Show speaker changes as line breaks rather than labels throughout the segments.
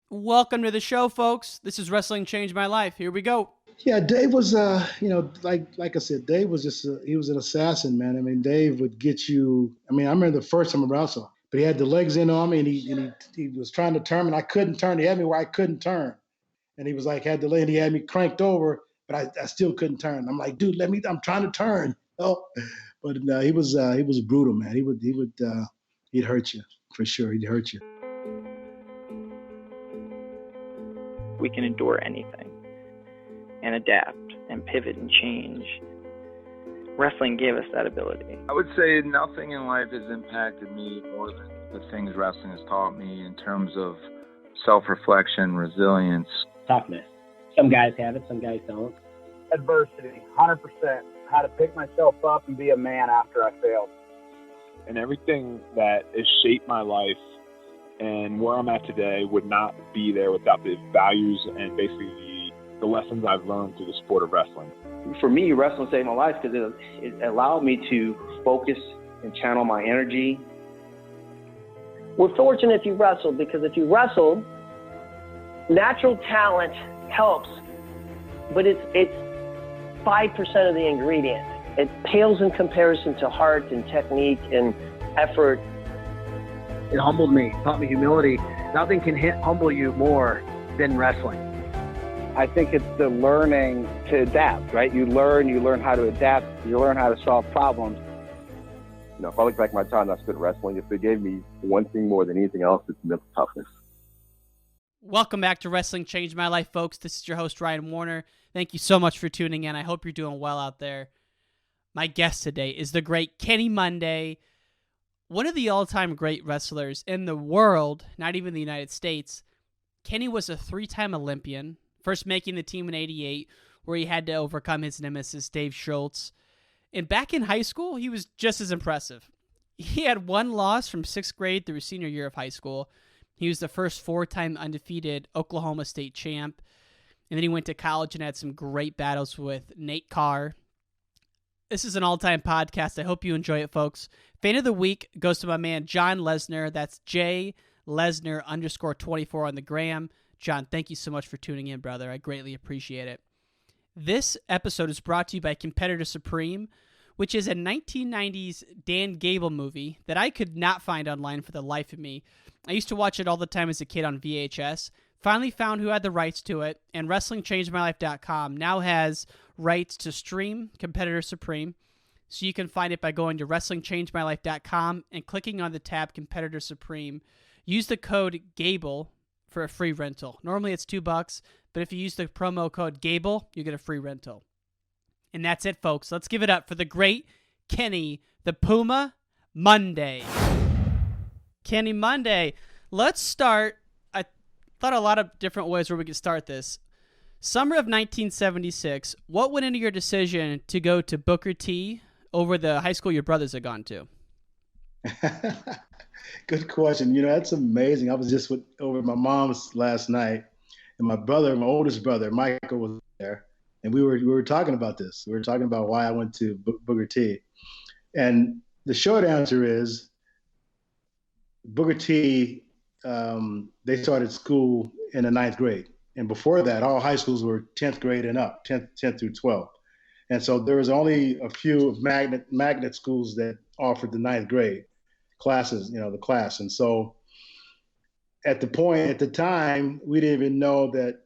Welcome to the show, folks. This is Wrestling Changed My Life. Here we go.
Yeah, Dave was, like I said, Dave was he was an assassin, man. I mean, Dave would get you. I mean, I remember the first time I saw him, but he had the legs in on me, and he was trying to turn, and I couldn't turn. He had me where I couldn't turn, and he was like, had the leg, and he had me cranked over, but I still couldn't turn. I'm like, dude, I'm trying to turn. Oh, but he was brutal, man. He'd hurt you for sure. He'd hurt you.
We can endure anything and adapt and pivot and change. Wrestling gave us that ability.
I would say nothing in life has impacted me more than the things wrestling has taught me in terms of self-reflection, resilience.
Toughness. Some guys have it, some guys don't.
Adversity, 100%. How to pick myself up and be a man after I failed.
And everything that has shaped my life and where I'm at today would not be there without the values and basically the lessons I've learned through the sport of wrestling.
For me, wrestling saved my life because it allowed me to focus and channel my energy.
We're fortunate if you wrestled, because if you wrestled, natural talent helps, but it's 5% of the ingredient. It pales in comparison to heart and technique and effort.
It humbled me, taught me humility. Nothing can humble you more than wrestling. I think it's the learning to adapt, right? You learn how to adapt, you learn how to solve problems.
You know, if I look back at my time I spent wrestling, if they gave me one thing more than anything else, it's mental toughness.
Welcome back to Wrestling Changed My Life, folks. This is your host, Ryan Warner. Thank you so much for tuning in. I hope you're doing well out there. My guest today is the great Kenny Monday, one of the all-time great wrestlers in the world, not even the United States. Kenny was a 3-time Olympian, first making the team in '88, where he had to overcome his nemesis, Dave Schultz. And back in high school, he was just as impressive. He had one loss from 6th grade through senior year of high school. He was the first 4-time undefeated Oklahoma State champ. And then he went to college and had some great battles with Nate Carr. This is an all-time podcast. I hope you enjoy it, folks. Fan of the week goes to my man, John Lesnar. That's JLesnar_24 on the gram. John, thank you so much for tuning in, brother. I greatly appreciate it. This episode is brought to you by Competitor Supreme, which is a 1990s Dan Gable movie that I could not find online for the life of me. I used to watch it all the time as a kid on VHS. Finally found who had the rights to it, and WrestlingChangedMyLife.com now has rights to stream Competitor Supreme. So you can find it by going to WrestlingChangedMyLife.com and clicking on the tab Competitor Supreme. Use the code GABLE for a free rental. Normally it's $2, but if you use the promo code GABLE, you get a free rental. And that's it, folks. Let's give it up for the great Kenny the Puma Monday. Kenny Monday. Let's start. I thought a lot of different ways where we could start this. Summer of 1976, what went into your decision to go to Booker T over the high school your brothers had gone to?
Good question. You know, that's amazing. I was just over at my mom's last night, and my oldest brother, Michael, was there, and we were talking about this. We were talking about why I went to Booker T, and the short answer is Booker T. They started school in the 9th grade, and before that, all high schools were 10th grade and up, 10th through 12th, and so there was only a few magnet schools that offered the 9th grade classes, the class. And so at the time, we didn't even know that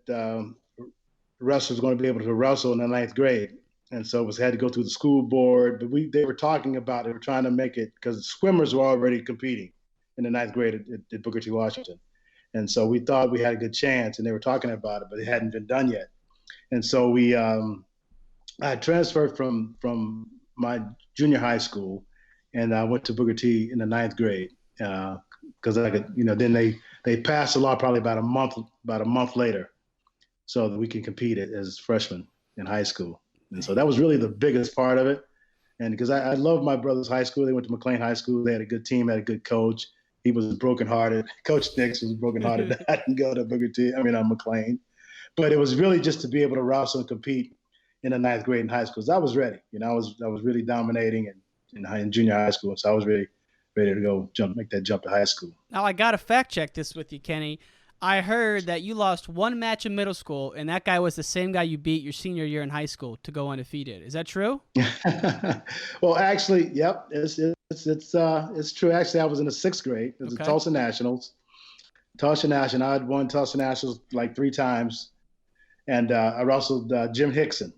wrestlers were going to be able to wrestle in the 9th grade. And so we had to go through the school board, but they were talking about, they were trying to make it, because swimmers were already competing in the 9th grade at Booker T. Washington. And so we thought we had a good chance, and they were talking about it, but it hadn't been done yet. And so I transferred from my junior high school, and I went to Booker T in the 9th grade because I could, then they passed the law probably about a month later, so that we can compete as freshmen in high school. And so that was really the biggest part of it. And because I love my brother's high school, they went to McLean High School. They had a good team, had a good coach. He was brokenhearted. Coach Nix was brokenhearted that I didn't go to McLean. But it was really just to be able to wrestle and compete in the 9th grade in high school. So I was ready. I was really dominating in junior high school. So I was really ready to go make that jump to high school.
Now I got to fact check this with you, Kenny. I heard that you lost one match in middle school, and that guy was the same guy you beat your senior year in high school to go undefeated. Is that true?
Well, actually, yep, it's true. Actually, I was in the 6th grade. It was the Tulsa Nationals. Tulsa National. I had won Tulsa Nationals like 3 times, and I wrestled Jim Hickson,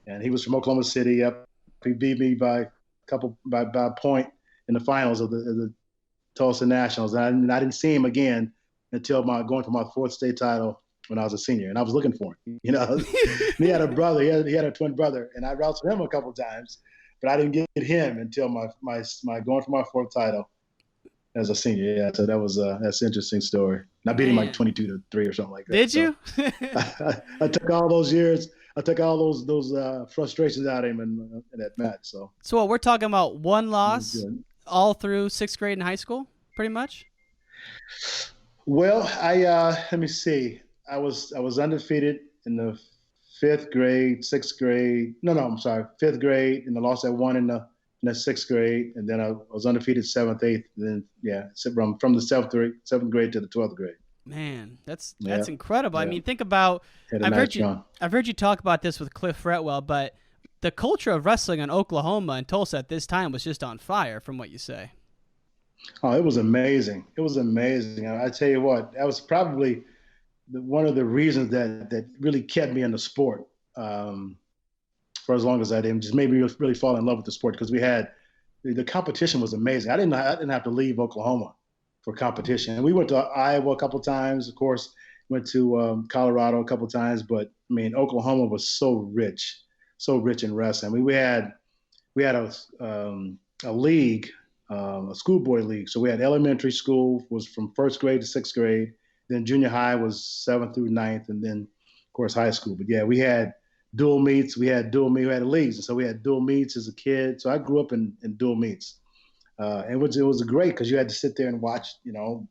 and he was from Oklahoma City. Yep, he beat me by a point in the finals of the Tulsa Nationals, and I didn't see him again until going for my 4th state title when I was a senior, and I was looking for him. You know, he had a brother. He had a twin brother, and I wrestled him a couple times, but I didn't get him until my going for my 4th title as a senior. Yeah, so that's an interesting story. And I beat him like 22-3 or something like that.
Did you?
I took all those years. I took all those frustrations out of him in that match. So
what we're talking about, one loss all through 6th grade and high school, pretty much.
Well, let me see. I was undefeated in the 5th grade, 6th grade. No, I'm sorry, 5th grade, and I lost that one in the 6th grade, and then I was undefeated 7th, 8th, and then from the 7th grade to the 12th grade.
Man, that's incredible. Yeah. I mean, think about. I've heard you talk about this with Cliff Fretwell, but the culture of wrestling in Oklahoma and Tulsa at this time was just on fire, from what you say.
Oh, it was amazing. It was amazing. I tell you what, that was probably one of the reasons that really kept me in the sport for as long as I did. Just made me really fall in love with the sport because the competition was amazing. I didn't have to leave Oklahoma for competition. And we went to Iowa a couple of of course, went to Colorado a couple of times, but I mean, Oklahoma was so rich in wrestling. I mean, we had a league. A schoolboy league. So we had elementary school was from 1st grade to 6th grade. Then junior high was 7th through 9th. And then, of course, high school. But, yeah, we had dual meets. We had leagues. And so we had dual meets as a kid. So I grew up in dual meets. And it was great because you had to sit there and watch, you know,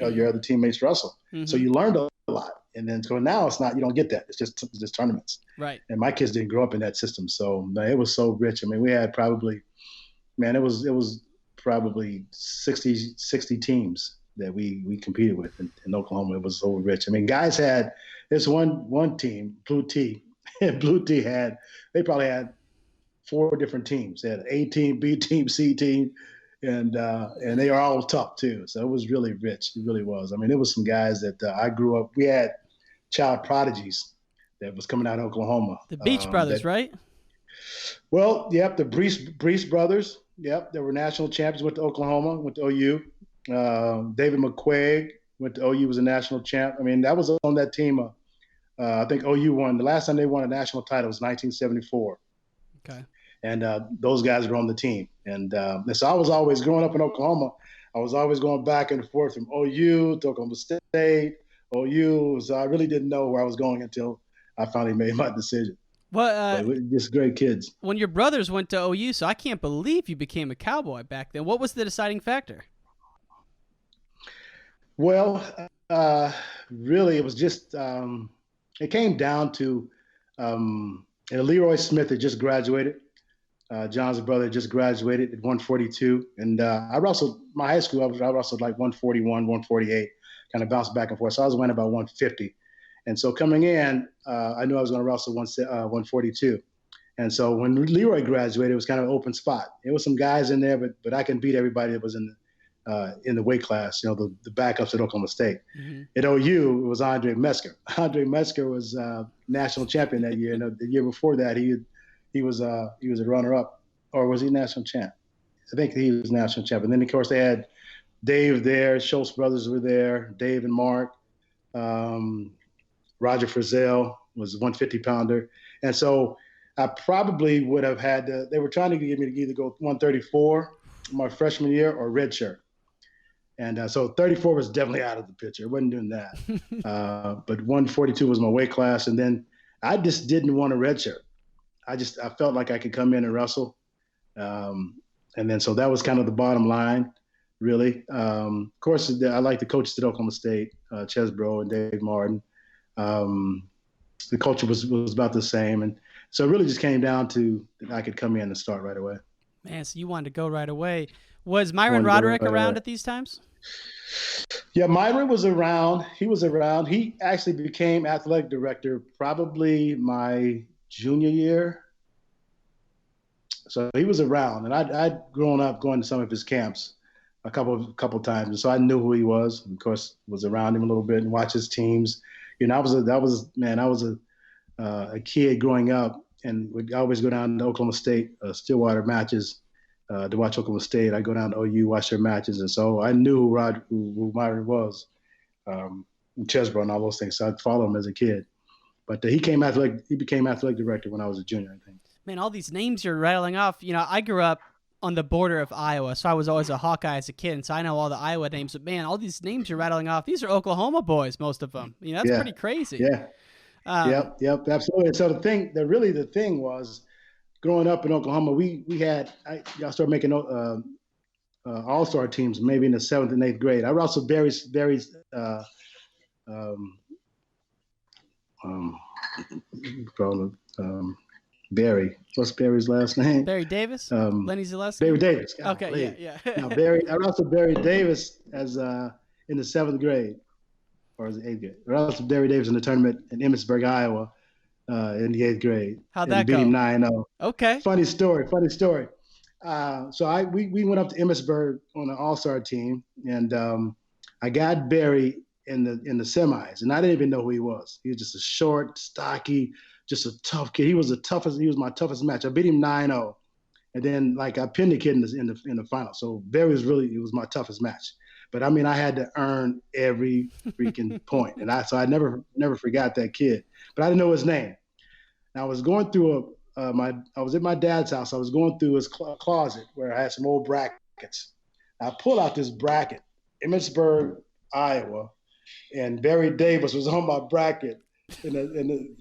your other teammates wrestle. Mm-hmm. So you learned a lot. And then so now it's not, you don't get that. It's just tournaments.
Right.
And my kids didn't grow up in that system. So it was so rich. I mean, we had probably – man, it was probably 60 teams that we competed with in Oklahoma. It was so rich. I mean, guys had this one team, Blue T. Blue T they probably had 4 different teams. They had an A team, B team, C team, and they are all tough too. So it was really rich. It really was. I mean, it was some guys that I grew up. We had child prodigies that was coming out of Oklahoma.
The Beach Brothers, right?
Well, yep, the Brees brothers. Yep, they were national champions. Went to Oklahoma, went to OU. David McQuaig went to OU, was a national champ. I mean, that was on that team. I think OU won. The last time they won a national title was 1974.
Okay.
And those guys were on the team. And so I was always, growing up in Oklahoma, I was always going back and forth from OU to Oklahoma State, OU. So I really didn't know where I was going until I finally made my decision.
Well,
just great kids.
When your brothers went to OU, so I can't believe you became a Cowboy back then. What was the deciding factor?
Well, really, it was just it came down to Leroy Smith had just graduated. John's brother just graduated at 142, and I wrestled my high school. I wrestled like 141, 148, kind of bounced back and forth. So I was winning about 150. And so coming in, I knew I was going to wrestle 142. And so when Leroy graduated, it was kind of an open spot. There was some guys in there, but I can beat everybody that was in the weight class, you know, the backups at Oklahoma State. Mm-hmm. At OU, it was Andre Metzger. Andre Metzger was national champion that year. And the year before that, he was a runner-up. Or was he national champ? I think he was national champ. And then, of course, they had Dave there. Schultz brothers were there, Dave and Mark. Roger Frizzell was a 150-pounder. And so I probably would have had to – they were trying to get me to either go 134 my freshman year or redshirt. And so 34 was definitely out of the picture. I wasn't doing that. But 142 was my weight class. And then I just didn't want a redshirt. I felt like I could come in and wrestle. And then so that was kind of the bottom line, really. Of course, I like the coaches at Oklahoma State, Chesbro and Dave Martin. The culture was about the same. And so it really just came down to that I could come in and start right away.
Man, so you wanted to go right away. Was Myron Roderick around at these times?
Yeah, Myron was around. He was around. He actually became athletic director probably my junior year. So he was around, and I'd grown up going to some of his camps a couple times, and so I knew who he was. And of course, was around him a little bit and watched his teams. You know, I was a kid growing up, and would always go down to Oklahoma State Stillwater matches to watch Oklahoma State. I go down to OU, watch their matches, and so I knew who Myron was, Chesbro and all those things. So I'd follow him as a kid. But he became athletic director when I was a junior, I think.
Man, all these names you're rattling off. You know, I grew up on the border of Iowa, so I was always a Hawkeye as a kid, and so I know all the Iowa names. But man, all these names you're rattling off, these are Oklahoma boys, most of them. You know, that's pretty crazy.
Yeah. Yep, absolutely. So the thing was, growing up in Oklahoma, I started making all-star teams maybe in the 7th and 8th grade. I wrestled Barry's Barry. What's Barry's last name?
Barry Davis? Lenny Zaleski?
Barry Davis.
Okay, yeah.
Now, I wrestled Barry Davis as in the 7th grade, or was it 8th grade? I wrestled Barry Davis in the tournament in Emmitsburg, Iowa, in the 8th grade.
How'd that go?
Beat him 9-0.
Okay.
Funny story. So we went up to Emmitsburg on an all-star team, and I got Barry in the semis, and I didn't even know who he was. He was just a short, stocky, just a tough kid. He was my toughest match. I beat him 9-0, and then I pinned the kid in the final. So Barry it was my toughest match. But I mean, I had to earn every freaking point, and I never forgot that kid. But I didn't know his name. And I was going through I was at my dad's house. I was going through his closet where I had some old brackets. I pulled out this bracket, Emmitsburg, Iowa, and Barry Davis was on my bracket, and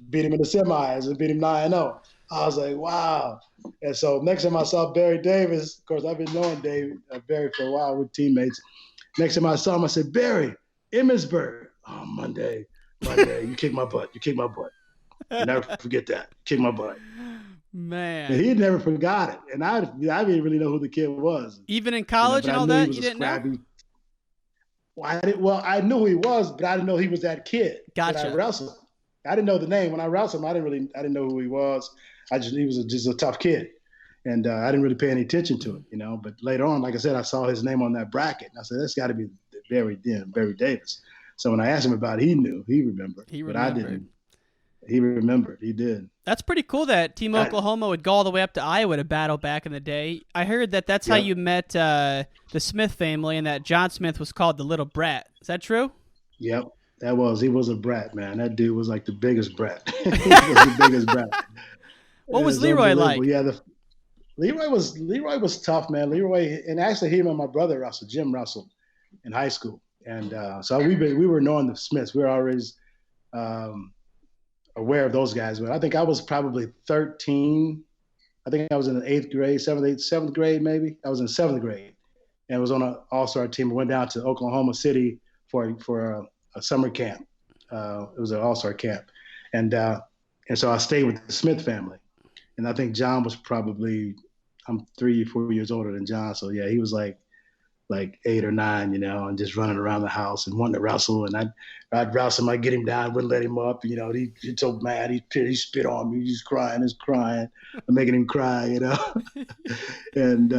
beat him in the semis and beat him 9-0. I was like, wow. And so next time I saw Barry Davis, of course, I've been knowing Barry for a while with teammates. Next time I saw him, I said, Barry, Emmitsburg. Oh, Monday, you kicked my butt. You never forget that. Kick my butt.
Man.
And he never forgot it. And I didn't really know who the kid was.
Even in college and all that, you didn't know?
Well, I knew who he was, but I didn't know he was that kid.
Gotcha.
That I wrestled. I didn't know the name. When I wrestled him, I didn't know who he was. He was just a tough kid. And I didn't really pay any attention to it, you know. But later on, like I said, I saw his name on that bracket. And I said, that's got to be Barry Davis. So when I asked him about it, he knew. He remembered. But I didn't. He remembered. He did.
That's pretty cool that Team Oklahoma would go all the way up to Iowa to battle back in the day. I heard that's how you met the Smith family, and that John Smith was called the Little Brat. Is that true?
Yep. He was a brat, man. That dude was like the biggest brat. He was the biggest brat.
What was Leroy like?
Yeah, Leroy was tough, man. Leroy, and actually him and my brother wrestled. Jim wrestled in high school, and so we were knowing the Smiths. We were always aware of those guys. But I think I was probably 13. I think I was in the 8th grade, 7th grade maybe. I was in 7th grade, and was on an all-star team. We went down to Oklahoma City for a summer camp. It was an all-star camp, and so I stayed with the Smith family. And I think John was probably, I'm 3 or 4 years older than John. So yeah, he was like 8 or 9, you know, and just running around the house and wanting to wrestle. And I'd wrestle him, I'd get him down, wouldn't let him up. You know, he's so mad, he spit on me, he's crying. I'm making him cry, you know. And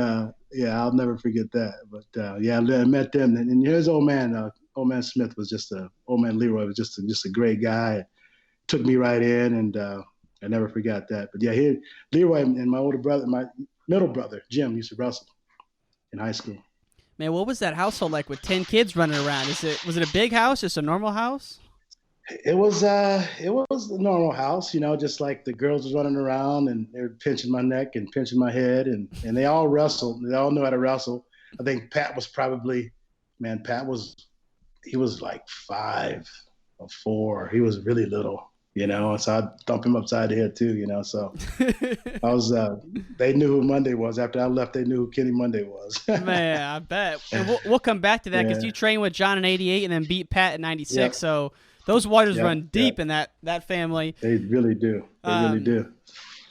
yeah, I'll never forget that. But yeah, I met them. And his old man Smith was old man Leroy was just a great guy. Took me right in, and I never forgot that. But yeah, Leroy and my older brother, my middle brother, Jim, used to wrestle in high school.
Man, what was that household like with 10 kids running around? Was it a big house, just a normal house?
It was a normal house, you know, just like the girls was running around and they were pinching my neck and pinching my head, and they all wrestled. They all knew how to wrestle. I think Pat was he was like 5 or 4. He was really little. You know, so I'd thump him upside the head too, you know. So they knew who Monday was. After I left, they knew who Kenny Monday was.
Man, I bet. And we'll come back to that because you trained with John in '88 and then beat Pat in '96. Yep. So those waters run deep in that family.
They really do. Really do.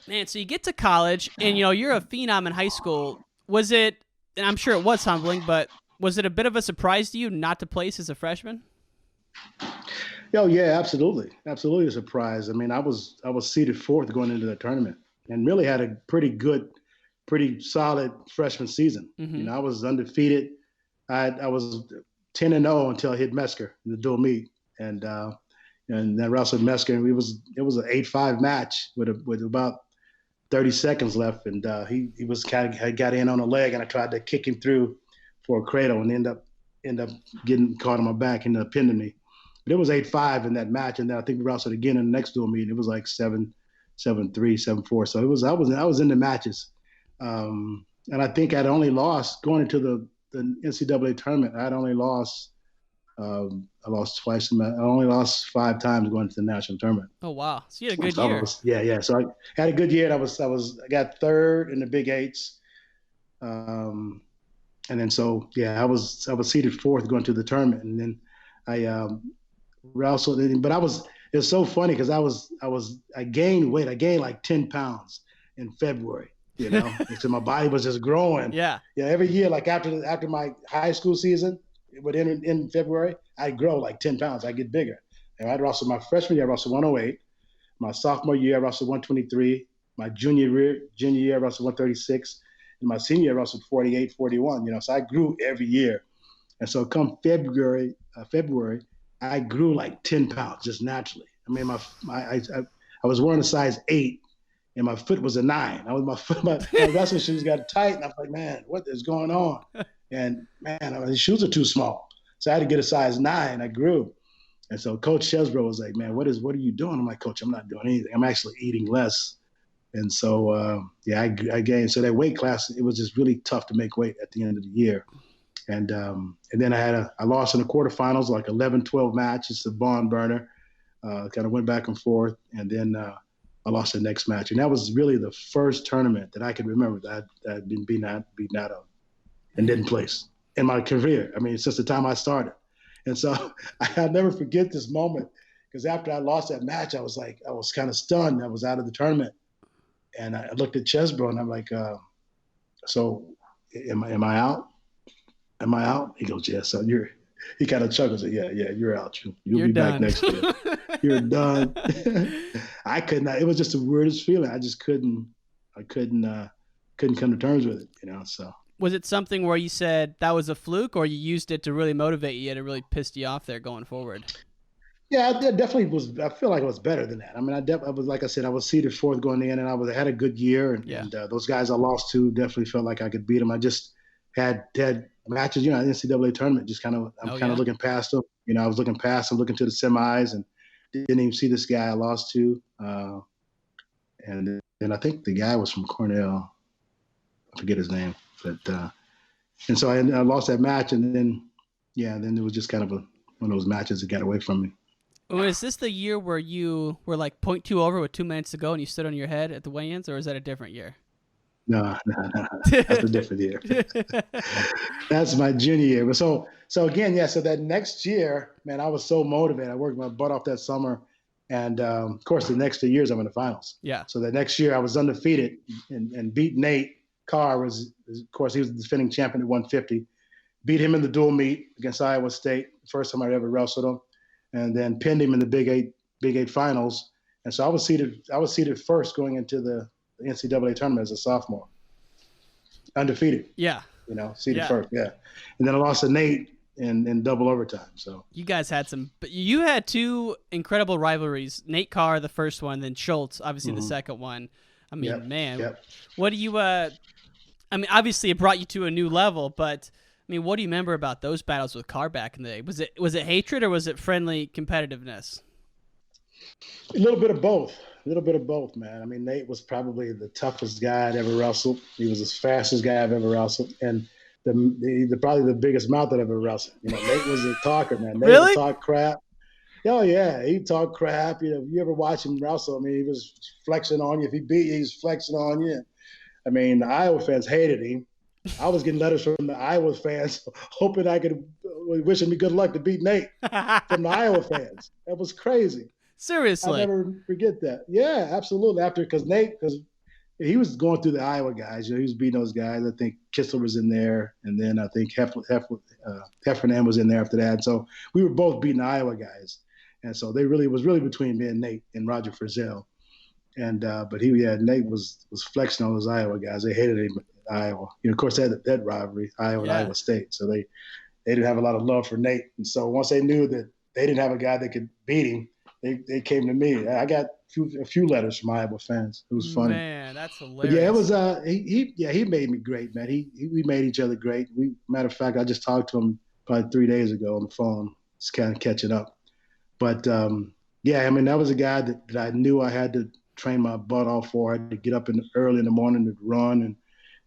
Man, so you get to college and, you know, you're a phenom in high school. Was it and I'm sure it was humbling, but was it a bit of a surprise to you not to place as a freshman?
Oh yeah, absolutely, absolutely a surprise. I mean, I was seeded fourth going into the tournament, and really had a pretty solid freshman season.
Mm-hmm.
You know, I was undefeated. I was 10-0 until I hit Mesker in the dual meet, and then wrestled Mesker, and it was an 8-5 match with about 30 seconds left, and he got in on a leg, and I tried to kick him through for a cradle, and end up getting caught on my back, and pinned me. But it was 8-5 in that match, and then I think we wrestled again in the next dual meet. It was like 7-3, 7-4. So I was in the matches, and I think I'd only lost going into the NCAA tournament. I'd only lost. I lost twice. I only lost 5 times going to the national tournament.
Oh wow! So you had a good year.
Yeah. So I had a good year. And I got third in the Big Eights, and then I was seeded fourth going to the tournament, and then I wrestled. But it's so funny because I gained weight. I gained like 10 pounds in February. You know, so my body was just growing.
Yeah.
Yeah. Every year, like after my high school season. But in February, I grow like 10 pounds. I get bigger. And I wrestled my freshman year, I wrestled 108. My sophomore year, I wrestled 123. My junior year, I wrestled 136. And my senior year, I wrestled 48, 41. You know, so I grew every year. And so come February, I grew like 10 pounds just naturally. I mean, I was wearing a size 8, and my foot was a 9. My wrestling shoes got tight, and I was like, man, what is going on? And man, his shoes are too small. So I had to get a size 9. I grew. And so Coach Chesbro was like, man, what are you doing? I'm like, Coach, I'm not doing anything. I'm actually eating less. And so, I gained. So that weight class, it was just really tough to make weight at the end of the year. And then I lost in the quarterfinals, like 11-12 match. It's a barn burner. Kind of went back and forth. And then I lost the next match. And that was really the first tournament that I could remember that I'd been beaten out of. And didn't place in my career. I mean, since the time I started. And so I'll never forget this moment, because after I lost that match, I was kind of stunned. I was out of the tournament. And I looked at Chesbro, and I'm like, so am I out? Am I out? He goes, yeah. So he kind of chuckles. Yeah, you're out. You'll be
done.
Back next year. You're done. I could not. It was just the weirdest feeling. I just couldn't come to terms with it, you know, so.
Was it something where you said that was a fluke, or you used it to really motivate you and it really pissed you off there going forward?
Yeah, it definitely was. I feel like it was better than that. I mean, I was, like I said, I was seeded fourth going in, and I had a good year. And those guys I lost to definitely felt like I could beat them. I just had matches, you know, NCAA tournament. Just kind of, I'm looking past them. You know, I was looking past them, looking to the semis, and didn't even see this guy I lost to. And then I think the guy was from Cornell. I forget his name. But and so I lost that match, and then it was just kind of one of those matches that got away from me.
Was this the year where you were like 0.2 over with 2 minutes to go and you stood on your head at the weigh-ins, or is that a different year?
No. That's a different year. That's my junior year. But so again, so that next year, man, I was so motivated. I worked my butt off that summer. And, of course, the next 2 years I'm in the finals. Yeah. So the next year I was undefeated and beat Nate Carr. Of course, he was the defending champion at 150. Beat him in the dual meet against Iowa State, the first time I ever wrestled him. And then pinned him in the Big Eight finals. And so I was seeded first going into the NCAA tournament as a sophomore. Undefeated. Yeah. You know, seeded first, yeah. And then I lost to Nate in double overtime. So
you guys had you had 2 incredible rivalries. Nate Carr, the first one, then Schultz, obviously the second one. I mean, what do you obviously it brought you to a new level, but I mean, what do you remember about those battles with Carr back in the day? Was it hatred or was it friendly competitiveness?
A little bit of both, man. I mean, Nate was probably the toughest guy I'd ever wrestled. He was the fastest guy I've ever wrestled, and probably the biggest mouth I've ever wrestled. You know, Nate was a talker, man. Nate would talk crap. Oh yeah, he'd talk crap. You know, you ever watch him wrestle? I mean, he was flexing on you. If he beat you, he's flexing on you. I mean, the Iowa fans hated him. I was getting letters from the Iowa fans hoping I could wishing me good luck to beat Nate from the Iowa fans. That was crazy.
Seriously.
I'll never forget that. Yeah, absolutely. Because he was going through the Iowa guys. He was beating those guys. I think Kistler was in there, and then I think Heffernan was in there after that. So we were both beating the Iowa guys, and so was really between me and Nate and Roger Frizzell. And but Nate was flexing on those Iowa guys. They hated him in Iowa. Of course, they had that rivalry, Iowa and Iowa State. So they didn't have a lot of love for Nate. And so once they knew that they didn't have a guy that could beat him, they came to me. I got a few letters from Iowa fans. It was funny.
Man, that's hilarious.
But yeah, it was. He made me great, man. We made each other great. Matter of fact, I just talked to him probably 3 days ago on the phone, just kind of catching up. But that was a guy that I knew I had to train my butt off for. I had to get up early in the morning to run, and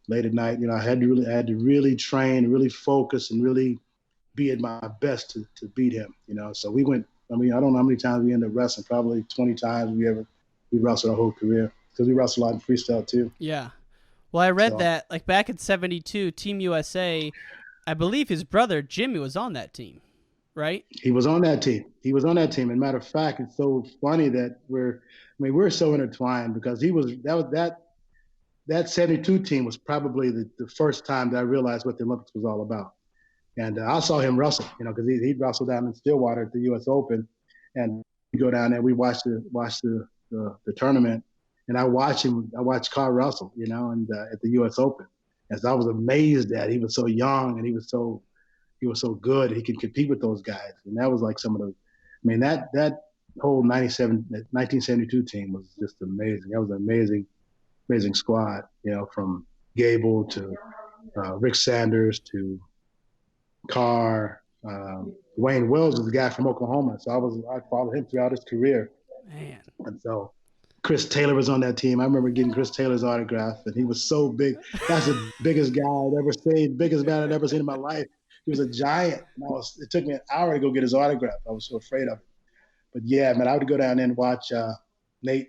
late at night, I had to really train, really focus, and really be at my best to beat him. So we went. I don't know how many times we ended up wrestling. Probably 20 times we wrestled our whole career, because we wrestled a lot in freestyle too.
Yeah. Well, I read that like back in '72, Team USA, I believe his brother Jimmy was on that team, right?
He was on that team. And matter of fact, it's so funny that we're so intertwined, because that '72 team was probably the first time that I realized what the Olympics was all about. And I saw him wrestle, because he'd wrestle down in Stillwater at the U.S. Open, and we go down there. We watch the tournament, and I watched Carr wrestle, and at the U.S. Open. And so I was amazed that he was so young, and he was so good. He could compete with those guys, and that was like some of the. That whole 1972 team was just amazing. That was an amazing squad, from Gable to Rick Sanders to Carr. Wayne Wells was the guy from Oklahoma, so I followed him throughout his career.
Man.
And so Chris Taylor was on that team. I remember getting Chris Taylor's autograph, and he was so big. That's the biggest guy I'd ever seen, biggest man I'd ever seen in my life. He was a giant. And it took me an hour to go get his autograph. I was so afraid of it. But yeah, man, I would go down there and watch Jimmy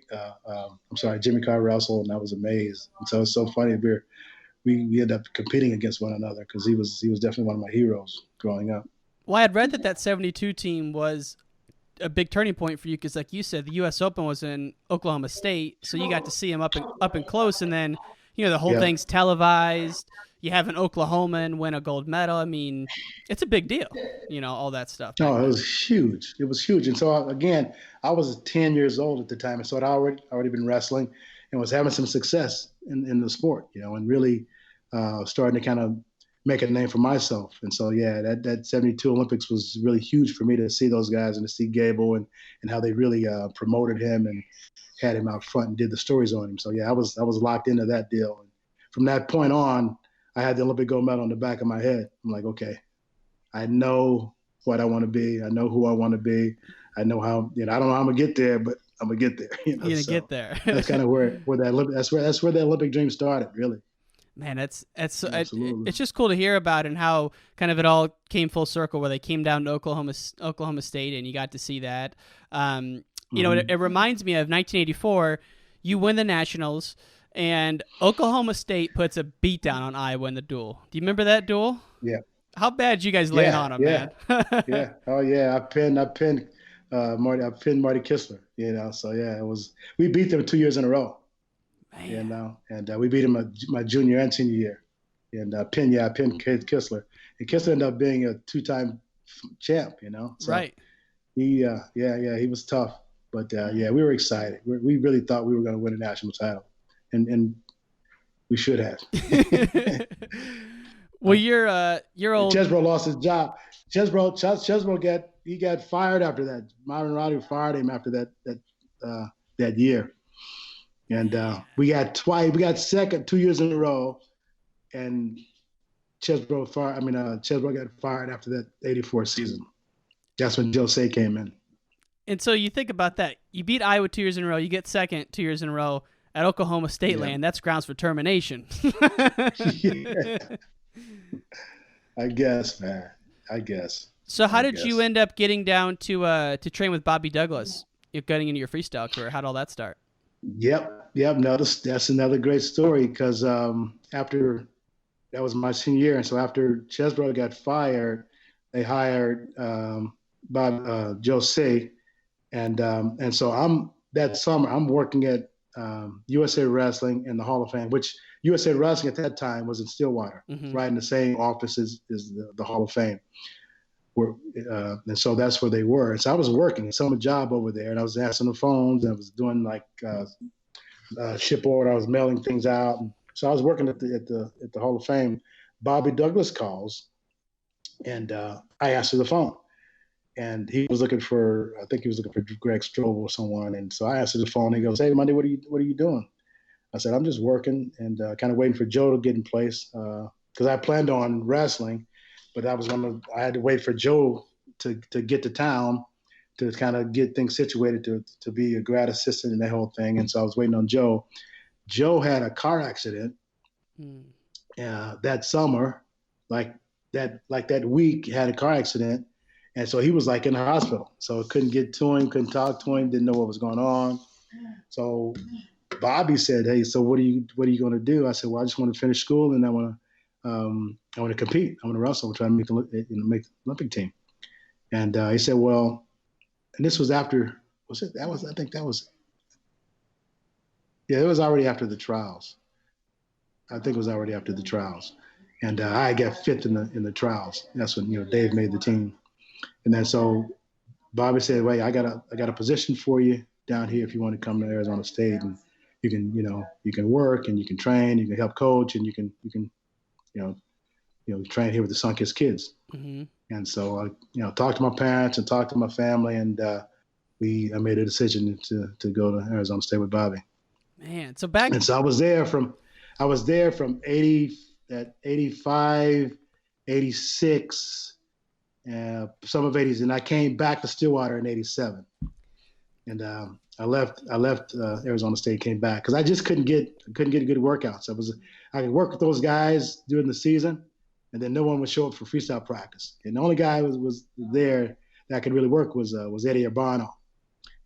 Carr wrestle, and I was amazed. And so it's so funny. We ended up competing against one another, because he was definitely one of my heroes growing up.
Well, I had read that '72 team was a big turning point for you, because, like you said, the U.S. Open was in Oklahoma State, so you got to see him up and close, and then the whole thing's televised. You have an Oklahoman win a gold medal. It's a big deal. All that stuff.
Oh, it was huge. It was huge. And so again, I was 10 years old at the time, and so I'd already been wrestling and was having some success in the sport, and really starting to kind of make a name for myself. And so, yeah, that 72 Olympics was really huge for me to see those guys and to see Gable and how they really promoted him and had him out front and did the stories on him. So, yeah, I was locked into that deal. And from that point on, I had the Olympic gold medal on the back of my head. I'm like, okay, I know what I want to be. I know who I want to be. I know how, I don't know how I'm going to get there, but I'm going to get there.
You're going to get there.
That's kind of where that's where the Olympic dream started, really.
Man, it's just cool to hear about, and how kind of it all came full circle, where they came down to Oklahoma State, and you got to see that. It reminds me of 1984. You win the Nationals, and Oklahoma State puts a beat down on Iowa in the duel. Do you remember that duel?
Yeah.
How bad did you guys lay on them, man?
Yeah. Oh yeah, I pinned Marty Kistler. So yeah, we beat them 2 years in a row. Man. And we beat him my junior and senior year. And I pinned Kistler. And Kistler ended up being a 2-time champ, So
right.
He was tough. But we were excited. We really thought we were going to win a national title. And we should have.
Well, you're old.
Chesbro lost his job. Chesbro got fired after that. Myron Roddy fired him after that year. And we got second 2 years in a row, and Chesbro got fired after that '84 season. That's when Jose came in.
And so you think about that. You beat Iowa 2 years in a row. You get second 2 years in a row at Oklahoma State land. That's grounds for termination.
Yeah. I guess, man.
So how did you end up getting down to train with Bobby Douglas? You're getting into your freestyle career. How did all that start?
Yep. No, that's another great story, because after that was my senior year, and so after Chesbro got fired, they hired Jose, and so that summer I'm working at USA Wrestling and the Hall of Fame, which USA Wrestling at that time was in Stillwater, right in the same office as the Hall of Fame. And so that's where they were. And so I was working some job over there, and I was answering the phones, and I was doing like ship order. I was mailing things out. And so I was working at the Hall of Fame. Bobby Douglas calls, and I answered the phone. And he was looking for, I think he was looking for Greg Strobel or someone. And so I answered the phone. He goes, "Hey, Monday, what are you doing?" I said, "I'm just working and kind of waiting for Joe to get in place because I planned on wrestling, but I had to wait for Joe to get to town to kind of get things situated to be a grad assistant and that whole thing." And so I was waiting on Joe. Joe had a car accident that summer, like that week, had a car accident. And so he was like in the hospital. So I couldn't get to him, couldn't talk to him, didn't know what was going on. So Bobby said, "Hey, so what are you going to do?" I said, "Well, I just want to finish school and I want to compete. I want to wrestle. I'm trying to make the Olympic team." And he said, "Well," and this was after, it was already after the trials. I think it was already after the trials. And I got fifth in the trials. That's when, Dave made the team. And then so Bobby said, "Wait, I got a position for you down here if you want to come to Arizona State, and you can work and you can train, you can help coach, and you can train here with the Sunkist kids." Mm-hmm. And so I talked to my parents and talked to my family, and I made a decision to go to Arizona State with Bobby.
Man, so
I was there from 85, 86. Some of 80s, and I came back to Stillwater in 87, and I left Arizona State, came back because I just couldn't get good workouts. I could work with those guys during the season, and then no one would show up for freestyle practice. And the only guy who was there that could really work was Eddie Urbano,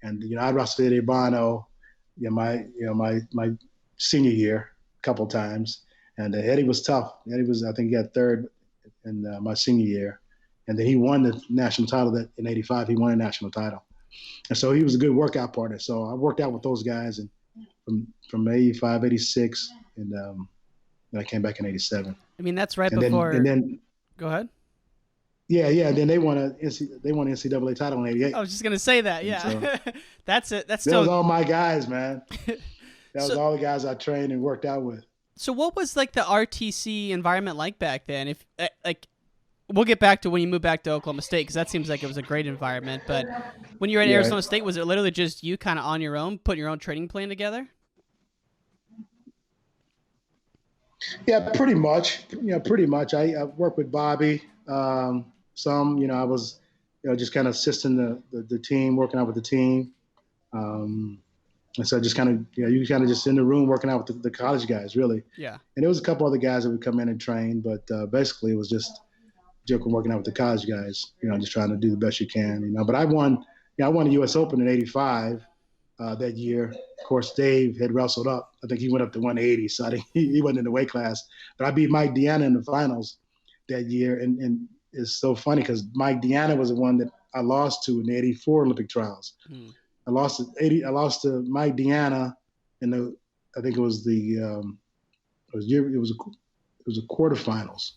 and I wrestled Eddie Urbano, my senior year a couple of times, and Eddie was tough. I think he got third in my senior year. And then he won the national title in 85. He won a national title. And so he was a good workout partner. So I worked out with those guys and from 85, 86, and then I came back in 87.
I mean, that's right before.
And then go
ahead.
Yeah. And then they won an NCAA title in 88.
I was just going to say that. Yeah. So, that's it. That
was all my guys, man. That was all the guys I trained and worked out with.
So what was like the RTC environment like back then? If we'll get back to when you moved back to Oklahoma State, because that seems like it was a great environment. But when you were at Arizona State, was it literally just you kind of on your own, putting your own training plan together?
Yeah, pretty much. Pretty much. I worked with Bobby some. I was just kind of assisting the team, working out with the team. And so just kind of, you kind of just in the room working out with the college guys, really.
Yeah.
And there was a couple other guys that would come in and train, but basically it was just working out with the college guys, just trying to do the best you can, But I won the U.S. Open in 85 that year. Of course, Dave had wrestled up. I think he went up to 180, so he wasn't in the weight class. But I beat Mike Deanna in the finals that year. And it's so funny because Mike Deanna was the one that I lost to in the 84 Olympic trials. I lost to Mike Deanna in I think it was the quarterfinals.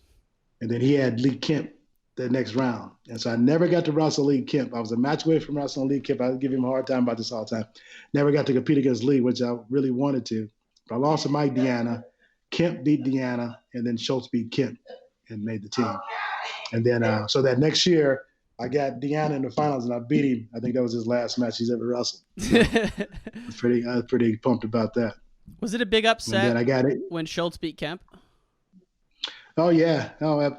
And then he had Lee Kemp the next round. And so I never got to wrestle Lee Kemp. I was a match away from wrestling Lee Kemp. I give him a hard time about this all the time. Never got to compete against Lee, which I really wanted to. But I lost to Mike Deanna. Kemp beat Deanna, and then Schultz beat Kemp and made the team. And then so that next year, I got Deanna in the finals, and I beat him. I think that was his last match he's ever wrestled. So I was pretty pumped about that.
Was it a big upset
I got it
when Schultz beat Kemp?
Oh, yeah.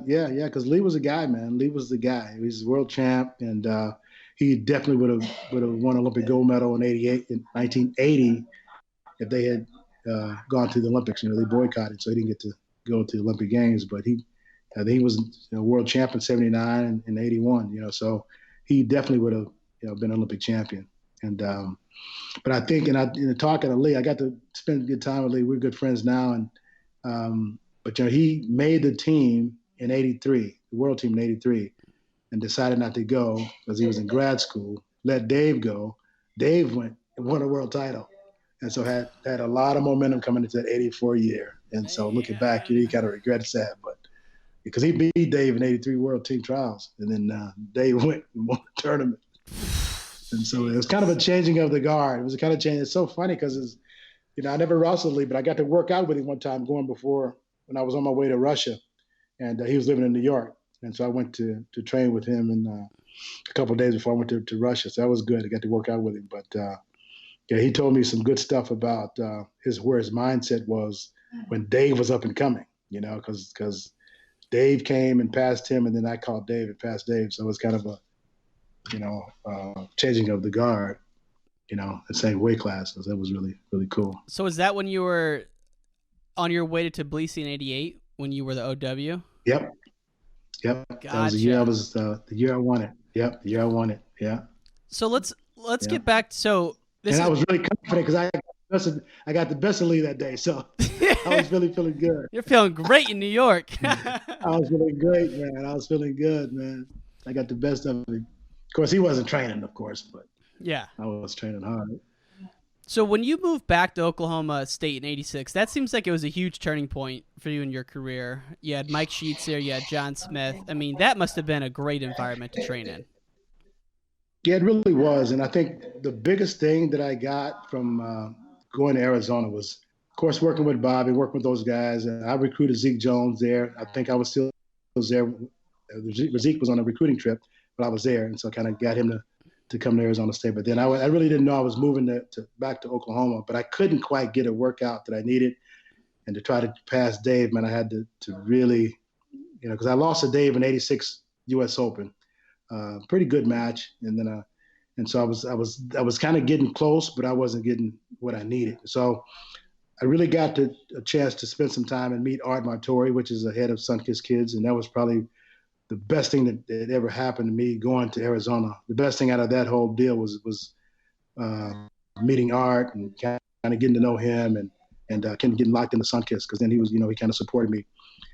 Yeah. Because Lee was a guy, man. Lee was the guy. He was world champ, and he definitely would have won Olympic gold medal in 1980 if they had gone to the Olympics. They boycotted, so he didn't get to go to the Olympic Games. But I think he was world champ in 79 and 81. So he definitely would have been an Olympic champion. And but I think, in talking to Lee, I got to spend a good time with Lee. We're good friends now, and but he made the team in 83, the world team in 83, and decided not to go because he was in grad school. Let Dave go. Dave went and won a world title. And so had a lot of momentum coming into that 84 year. And so looking back, you kind of regrets that. But because he beat Dave in 83 World Team Trials. And then Dave went and won the tournament. And so it was kind of a changing of the guard. It was a kind of change. It's so funny because, I never wrestled Lee, but I got to work out with him one time when I was on my way to Russia. And he was living in New York. And so I went to train with him and a couple of days before I went to Russia. So that was good. I got to work out with him. But, he told me some good stuff about where his mindset was when Dave was up and coming, because Dave came and passed him, and then I called Dave and passed Dave. So it was kind of a, changing of the guard, the same weight classes. That was really, really cool.
So is that when you were on your way to Tbilisi in 88 when you were the OW?
Yep.
Gotcha.
That was the year the year I won it. Yep. The year I won it. Yeah.
So let's get back. So
I was really confident because I got the best of Lee that day. So I was really feeling good.
You're feeling great in New York.
I was feeling great, man. I was feeling good, man. I got the best of him. Of course, he wasn't training, of course, but
yeah,
I was training hard.
So when you moved back to Oklahoma State in 86, that seems like it was a huge turning point for you in your career. You had Mike Sheets there, you had John Smith. I mean, that must have been a great environment to train in.
Yeah, it really was. And I think the biggest thing that I got from going to Arizona was, of course, working with Bobby, working with those guys. And I recruited Zeke Jones there. I think I was there. Zeke was on a recruiting trip, but I was there. And so I kind of got him to come to Arizona State. But then I really didn't know I was moving back to Oklahoma, but I couldn't quite get a workout that I needed. And to try to pass Dave, man, I had to really, because I lost to Dave in 86 U.S. Open. Pretty good match. And then, and so I was kind of getting close, but I wasn't getting what I needed. So I really got a chance to spend some time and meet Art Martori, which is the head of Sunkist Kids. And that was probably the best thing that ever happened to me going to Arizona. The best thing out of that whole deal was meeting Art and kind of getting to know him and kind of getting locked into Sunkist, because then he was, he kind of supported me.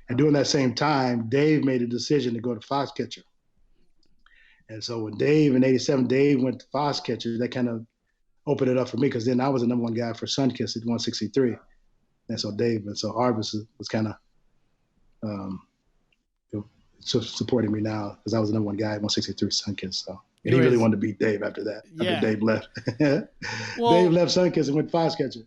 And during that same time, Dave made a decision to go to Foxcatcher. And so when Dave in 87, Dave went to Foxcatcher, that kind of opened it up for me, because then I was the number one guy for Sunkist at 163. And so Art was kind of supporting me now, because I was the number one guy at 163 Sunkist. So he really wanted to beat Dave after that.
Yeah.
After Dave left.
Well,
Dave left Sunkist and went Foxcatcher.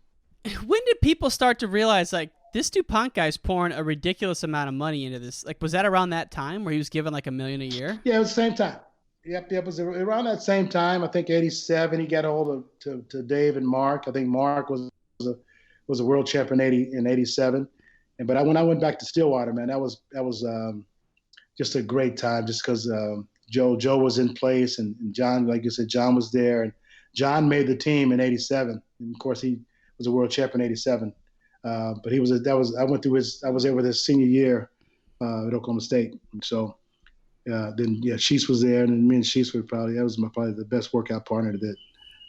When did people start to realize, like, this DuPont guy's pouring a ridiculous amount of money into this? Like, was that around that time where he was given like $1 million a year?
Yeah, it was the same time. Yep, it was around that same time. I think 87, he got a hold of to Dave and Mark. I think Mark was a world champion in 87. But when I went back to Stillwater, man, that was just a great time, just because Joe was in place, and John, like you said, John was there, and John made the team in 87. And of course, he was a world champion in 87. But I was there with his senior year at Oklahoma State. And so then Sheets was there, and me and Sheets were probably the best workout partner that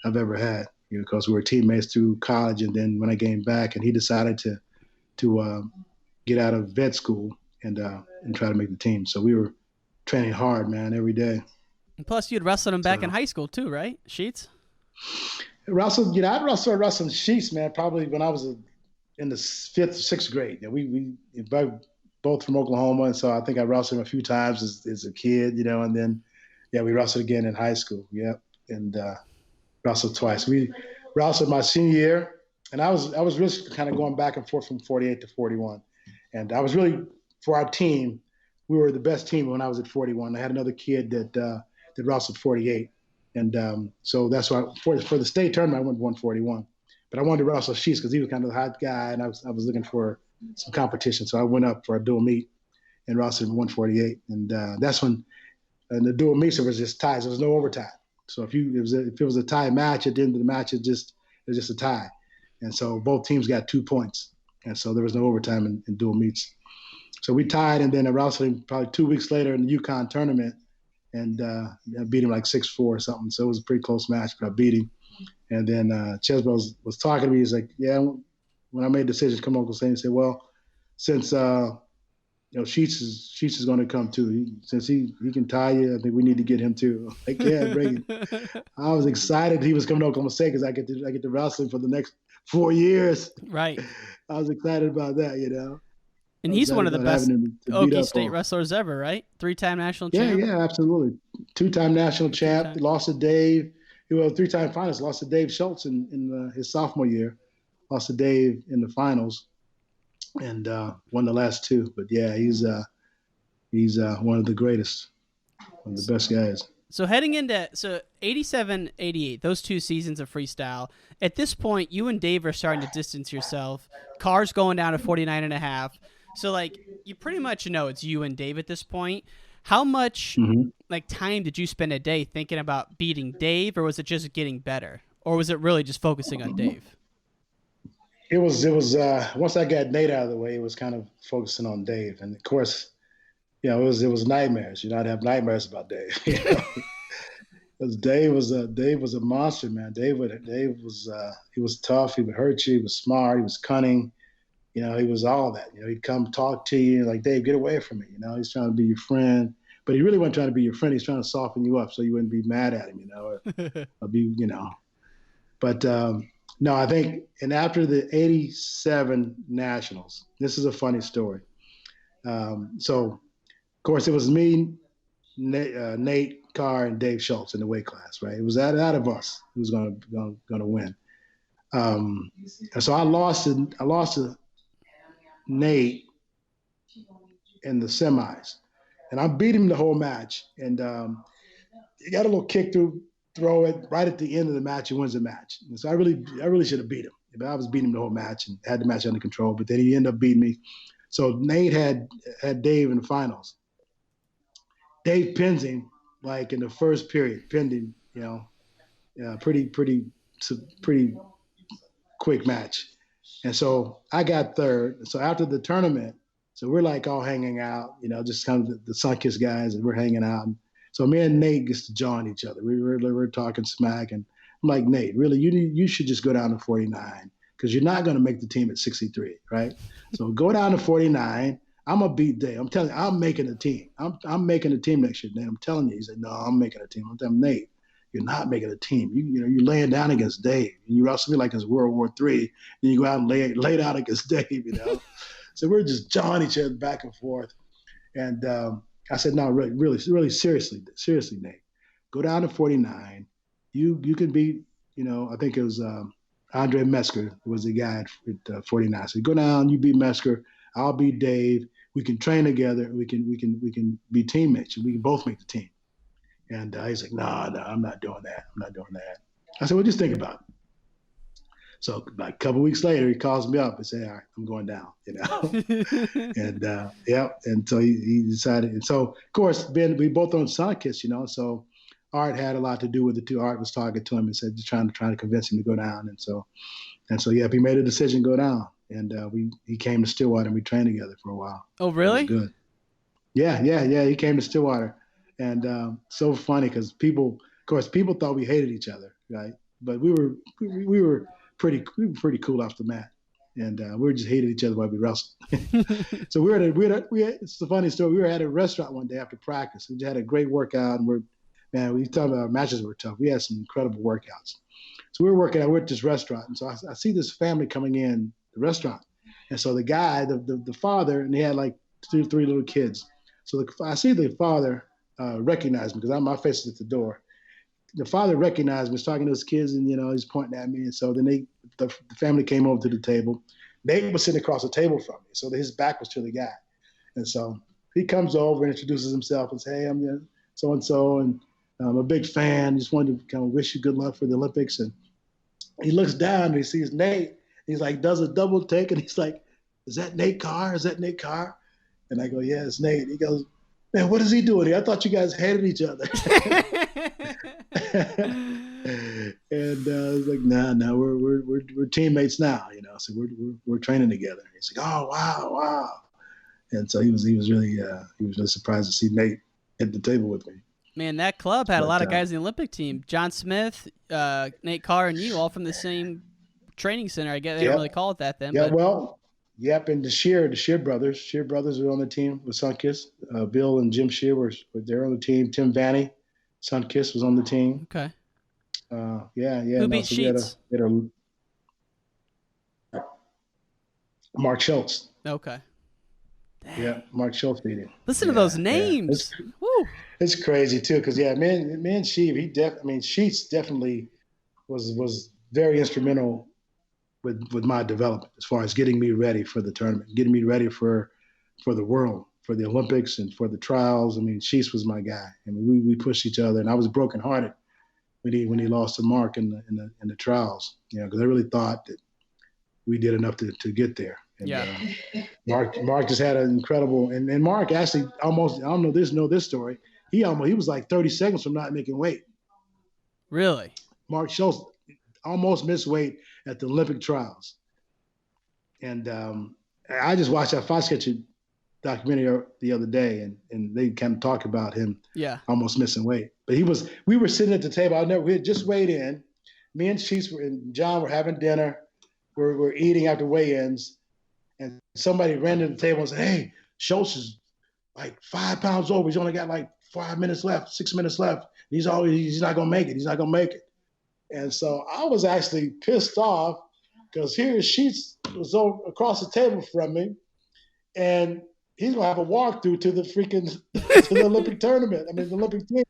I've ever had, because we were teammates through college. And then when I came back, and he decided to get out of vet school and try to make the team. So we were training hard, man, every day.
And plus, you'd wrestled him back in high school too, right? Sheets?
I'd wrestled Sheets, man, probably when I was in the 5th, 6th grade. We both from Oklahoma, and so I think I wrestled him a few times as a kid, and then we wrestled again in high school. Yep, and wrestled twice. We wrestled my senior year, and I was really kind of going back and forth from 48 to 41, and I was really, for our team, we were the best team when I was at 41. I had another kid that wrestled 48, and so that's why for the state tournament I went 141. But I wanted to wrestle Sheets because he was kind of the hot guy, and I was looking for some competition. So I went up for a dual meet and wrestled in 148. And that's when in the dual meets, it was just ties. There was no overtime. So if it was a tie match, at the end of the match, it was just a tie. And so both teams got 2 points. And so there was no overtime in dual meets. So we tied, and then I wrestled him probably 2 weeks later in the UConn tournament, and I beat him like 6-4 or something. So it was a pretty close match, but I beat him. And then Chesbro was talking to me. He's like, yeah, when I made the decision to come to Oklahoma State, he said, well, since Sheets is going to come too. Since he can tie you, I think we need to get him too. Like, yeah, bring him. I was excited he was coming to Oklahoma State because I get to wrestle him for 4 years.
Right.
I was excited about that,
And he's one of the best Okie State
on.
wrestlers ever, right? 3-time national
Yeah,
champ.
yeah, absolutely. 2-time national champ. Lost to Dave. He was 3-time finalist. Lost to Dave Schultz in his sophomore year. Lost to Dave in the finals, and won the last 2. But yeah, he's one of the greatest, one of the best guys.
So heading into 87, 88, those 2 seasons of freestyle, at this point, you and Dave are starting to distance yourself. Carr's going down to 49.5. So, like, you pretty much know it's you and Dave at this point. How much, time did you spend a day thinking about beating Dave, or was it just getting better? Or was it really just focusing on Dave?
It was once I got Nate out of the way, it was kind of focusing on Dave. And, of course, it was nightmares. I'd have nightmares about Dave. Because Dave was a monster, man. Dave was tough. He would hurt you. He was smart. He was cunning. He was all that. He'd come talk to you like, Dave, get away from me. He's trying to be your friend, but he really wasn't trying to be your friend. He's trying to soften you up so you wouldn't be mad at him, or be, But no, I think, and after the 87 Nationals, this is a funny story. So, of course, it was me, Nate Carr, and Dave Schultz in the weight class, right? It was out of us who was going to win. And so I lost to Nate in the semis, and I beat him the whole match. And he got a little kick throw it right at the end of the match. He wins the match. And so I really should have beat him. But I was beating him the whole match and had the match under control. But then he ended up beating me. So Nate had Dave in the finals. Dave pins him like in the first period, pinned him. Pretty quick match. And so I got third. So after the tournament, so we're like all hanging out, just kind of the Sunkiss guys, and we're hanging out. And so me and Nate gets to join each other. We're talking smack, and I'm like, Nate, really, you should just go down to 49 because you're not going to make the team at 63, right? So go down to 49. I'm gonna beat Dave. I'm telling you, I'm making a team. I'm making a team next year, Nate. I'm telling you. He said, no, I'm making a team. I'm telling Nate, you're not making a team. You're laying down against Dave. And you wrestle me like it's World War III, and you go out and lay down against Dave, So we're just jawing each other back and forth. And I said, no, really, seriously, Nate, go down to 49. You can beat, I think it was Andre Metzger was the guy at 49. So you go down, you beat Metzger, I'll beat Dave. We can train together. We can be teammates, and we can both make the team. And he's like, no, I'm not doing that. I said, well, just think about it. So like a couple of weeks later, he calls me up and said, all right, I'm going down, And and so he decided. And so, of course, Ben, we both owned Sunkiss, so Art had a lot to do with it too. Art was talking to him and said, just trying to convince him to go down. And so he made a decision to go down. And he came to Stillwater, and we trained together for a while.
Oh, really?
It was good. Yeah. He came to Stillwater. And so funny because people thought we hated each other, right? But we were pretty cool off the mat, and we just hated each other while we wrestled. So it's a funny story. We were at a restaurant one day after practice. We just had a great workout, and we thought our matches were tough. We had some incredible workouts. So we were working out. We're at this restaurant, and so I see this family coming in the restaurant, and so the guy, the father, and he had like 2 or 3 little kids. So I see the father recognized me because my face is at the door. The father recognized me, was talking to his kids, and he's pointing at me. And so then the family came over to the table. Nate was sitting across the table from me, so his back was to the guy. And so he comes over and introduces himself and says, "Hey, I'm so and so, and I'm a big fan. Just wanted to kind of wish you good luck for the Olympics." And he looks down and he sees Nate. He's like, does a double take, and he's like, "Is that Nate Carr? Is that Nate Carr?" And I go, "Yeah, it's Nate." He goes, "Man, what is he doing here? I thought you guys hated each other." And I was like, "No, we're teammates now, So we're training together." He's like, "Oh, wow!" And so he was really surprised to see Nate at the table with me.
Man, that club had a lot of guys in the Olympic team. John Smith, Nate Carr, and you, all from the same training center. I guess they don't really call it that then.
Yeah,
but...
well. Yep, and the Shear brothers. Shear brothers were on the team with Sunkiss. Bill and Jim Shear were there on the team. Tim Vanny, Sunkiss, was on the team.
Okay.
Yeah.
Who beat Sheets?
Mark Schultz.
Okay. Dang.
Yeah, Mark Schultz beat him.
Listen to those names.
Yeah.
Woo.
It's crazy too, because me and Sheets definitely was very instrumental with my development as far as getting me ready for the tournament, getting me ready for the world, for the Olympics, and for the trials. I mean, Sheets was my guy. I mean, we pushed each other, and I was brokenhearted when he lost to Mark in the trials. You know, because I really thought that we did enough to get there. And, Mark just had an incredible, and Mark actually almost, I don't know this story. He was like 30 seconds from not making weight.
Really?
Mark Schultz almost missed weight at the Olympic trials. And I just watched that Fox Kitchen documentary the other day, and they kind of talk about him almost missing weight. But we were sitting at the table. We had just weighed in. Me and Sheets and John were having dinner. We're eating after weigh-ins. And somebody ran to the table and said, "Hey, Schultz is like 5 pounds over. He's only got like 6 minutes left. He's not going to make it. He's not going to make it." And so I was actually pissed off because here Sheets was over across the table from me, and he's going to have a walkthrough to the Olympic tournament. I mean, the Olympic team.